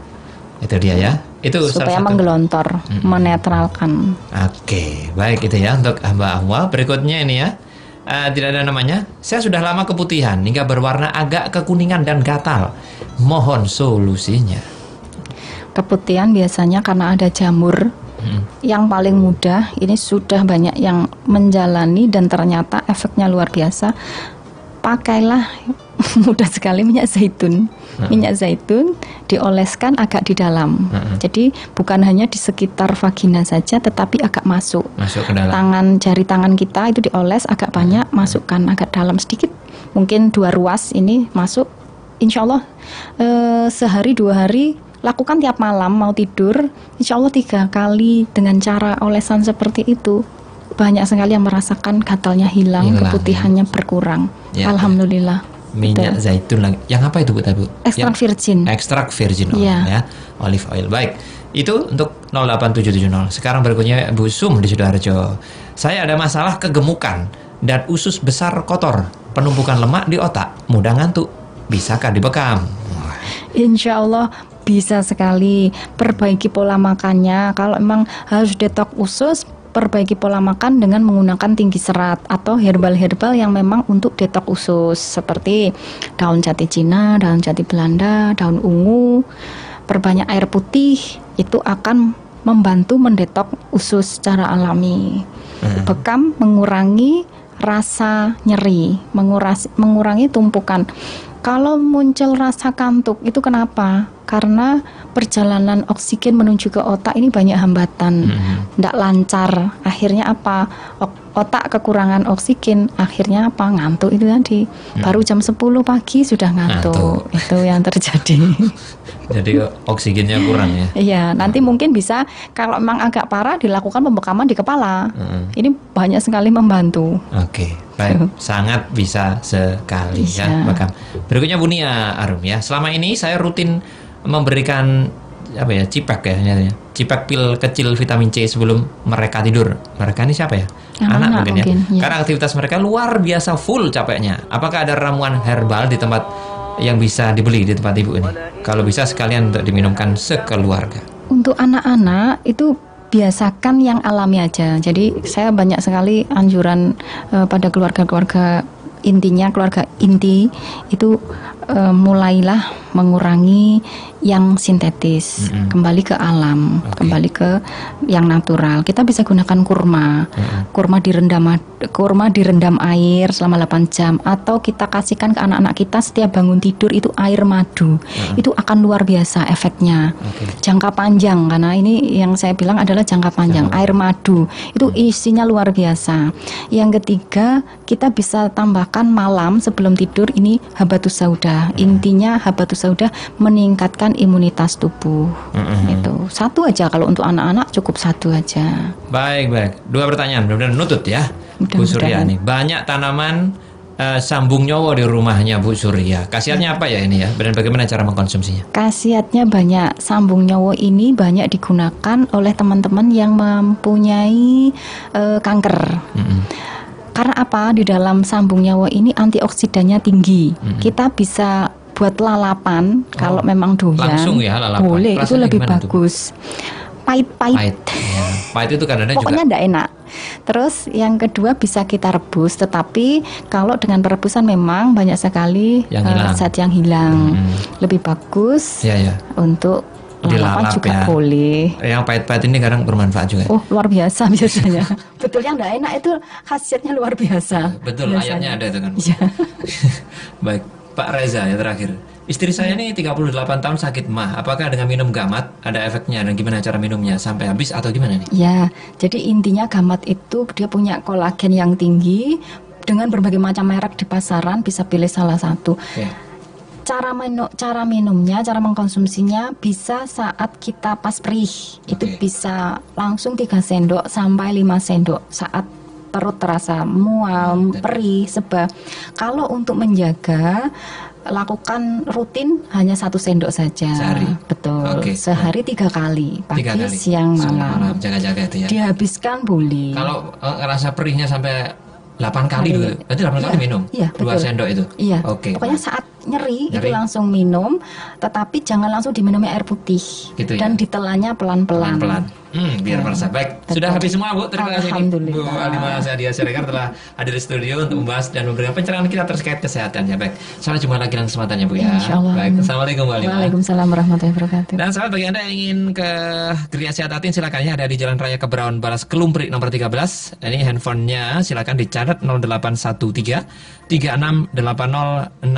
Itu dia ya. Itu supaya menggelontor, menetralkan. Oke, baik itu ya untuk Mbak Ahwa. Berikutnya ini ya. Tidak ada namanya. Saya sudah lama keputihan hingga berwarna agak kekuningan dan gatal. Mohon solusinya. Keputihan biasanya karena ada jamur. Yang paling mudah, ini sudah banyak yang menjalani dan ternyata efeknya luar biasa. Pakailah mudah sekali minyak zaitun. Minyak zaitun dioleskan agak di dalam. Jadi bukan hanya di sekitar vagina saja, tetapi agak masuk ke dalam. Jari tangan kita itu dioles agak banyak, masukkan agak dalam sedikit. Mungkin 2 ruas ini masuk. Insya Allah sehari 2 hari, lakukan tiap malam mau tidur. Insya Allah 3 kali dengan cara olesan seperti itu. Banyak sekali yang merasakan gatalnya hilang, keputihannya berkurang. Ya, alhamdulillah. Minyak zaitun lagi. Yang apa itu Bu? Ekstrak virgin. Ekstrak virgin oil ya. Olive oil. Baik. Itu untuk 08770. Sekarang berikutnya Bu Sum di Sidoarjo. Saya ada masalah kegemukan dan usus besar kotor, penumpukan lemak di otak, mudah ngantuk. Bisakah dibekam? Insya Allah bisa sekali. Perbaiki pola makannya. Kalau memang harus detox usus, perbaiki pola makan dengan menggunakan tinggi serat atau herbal-herbal yang memang untuk detox usus seperti daun jati Cina, daun jati Belanda, daun ungu. Perbanyak air putih itu akan membantu mendetok usus secara alami. Bekam mengurangi rasa nyeri, mengurangi tumpukan. Kalau muncul rasa kantuk itu kenapa? Karena perjalanan oksigen menuju ke otak ini banyak hambatan, tidak lancar. Akhirnya apa? Otak kekurangan oksigen, akhirnya apa? Ngantuk itu tadi. Baru jam 10 pagi sudah ngantuk. Itu yang terjadi. Jadi oksigennya kurang ya? Iya, nanti mungkin bisa kalau memang agak parah dilakukan pembekaman di kepala. Ini banyak sekali membantu. Oke, baik, sangat bisa sekali ya bekam. Berikutnya Bu Nia Arum ya. Selama ini saya rutin memberikan cipek ya, cipek pil kecil vitamin C sebelum mereka tidur. Mereka ini siapa ya? Anak mungkin ya. Karena aktivitas mereka luar biasa full capeknya. Apakah ada ramuan herbal di tempat yang bisa dibeli di tempat Ibu ini? Kalau bisa sekalian untuk diminumkan sekeluarga. Untuk anak-anak itu biasakan yang alami aja. Jadi saya banyak sekali anjuran pada keluarga-keluarga intinya, keluarga inti itu mulailah mengurangi yang sintetis, kembali ke alam, kembali ke yang natural. Kita bisa gunakan kurma, kurma direndam air selama 8 jam, atau kita kasihkan ke anak-anak kita setiap bangun tidur itu air madu. Itu akan luar biasa efeknya. Jangka panjang, karena ini yang saya bilang adalah jangka panjang. Air madu itu isinya luar biasa. Yang ketiga, kita bisa tambahkan malam sebelum tidur ini habatus sauda. Intinya habatus sauda meningkatkan imunitas tubuh. Itu satu aja, kalau untuk anak-anak cukup satu aja. Baik. 2 pertanyaan, benar-benar nutut ya. Bu Surya nih, banyak tanaman sambung nyawa di rumahnya Bu Surya. Khasiatnya apa ya ini ya? Dan bagaimana cara mengkonsumsinya? Khasiatnya banyak. Sambung nyawa ini banyak digunakan oleh teman-teman yang mempunyai kanker. Karena apa? Di dalam sambung nyawa ini antioksidannya tinggi. Kita bisa buat lalapan kalau memang doyan. Langsung ya lalapan. Boleh, rasanya itu lebih bagus. Pahit. Ya. Pahit itu kadang-kadang pokoknya enggak enak. Terus yang kedua bisa kita rebus, tetapi kalau dengan perebusan memang banyak sekali zat yang hilang. Lebih bagus untuk lalapan juga boleh. Yang pahit-pahit ini kadang bermanfaat juga. Oh, luar biasa biasanya. Betul, yang enggak enak itu khasiatnya luar biasa. Betul, ayatnya ada itu kan. Baik, Pak Reza ya terakhir. Istri saya ini 38 tahun sakit mah. Apakah dengan minum gamat ada efeknya dan gimana cara minumnya sampai habis atau gimana nih? Ya, jadi intinya gamat itu dia punya kolagen yang tinggi dengan berbagai macam merek di pasaran, bisa pilih salah satu. Cara minumnya, cara mengkonsumsinya bisa saat kita pas perih. Itu bisa langsung 3 sendok sampai 5 sendok saat perut terasa mual, perih, sebab. Kalau untuk menjaga, lakukan rutin hanya 1 sendok saja. Sehari? Betul. Sehari 3 kali, pagi, siang, malam. Jaga-jaga itu ya. Dihabiskan boleh. Kalau rasa perihnya sampai 8 kali dulu, berarti 8 kali minum? Iya, 2 sendok itu? Iya. Pokoknya saat nyeri itu langsung minum, tetapi jangan langsung diminumi air putih gitu dan ditelannya pelan-pelan. Biar merasa baik. Betul. Sudah habis semua Bu. Terima kasih Bu Halimah Sa'adiyah Siregar telah hadir di studio untuk membahas dan memberikan pencerahan kita terkait kesehatan ya. Baik. Sampai jumpa lagi dalam kesempatannya Bu ya. Insyaallah. Baik. Assalamualaikum Bu Halimah. Waalaikumsalam warahmatullahi wabarakatuh. Dan sahabat, bagi Anda yang ingin ke Geria Sehat Atin, silakan ya, ada di Jalan Raya Kebraun Baras Kelumpri nomor 13. Ini handphonenya silakan dicatat 0813 36806060.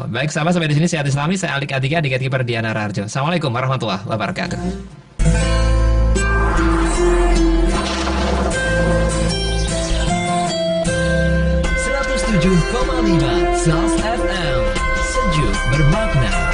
Baik sahabat, sampai di sini Sehat Islami, saya Alik Atika, Dikat Kiper Diana Rarjo. Assalamualaikum warahmatullahi wabarakatuh. 107,5 SOS FM, sejuk bermakna.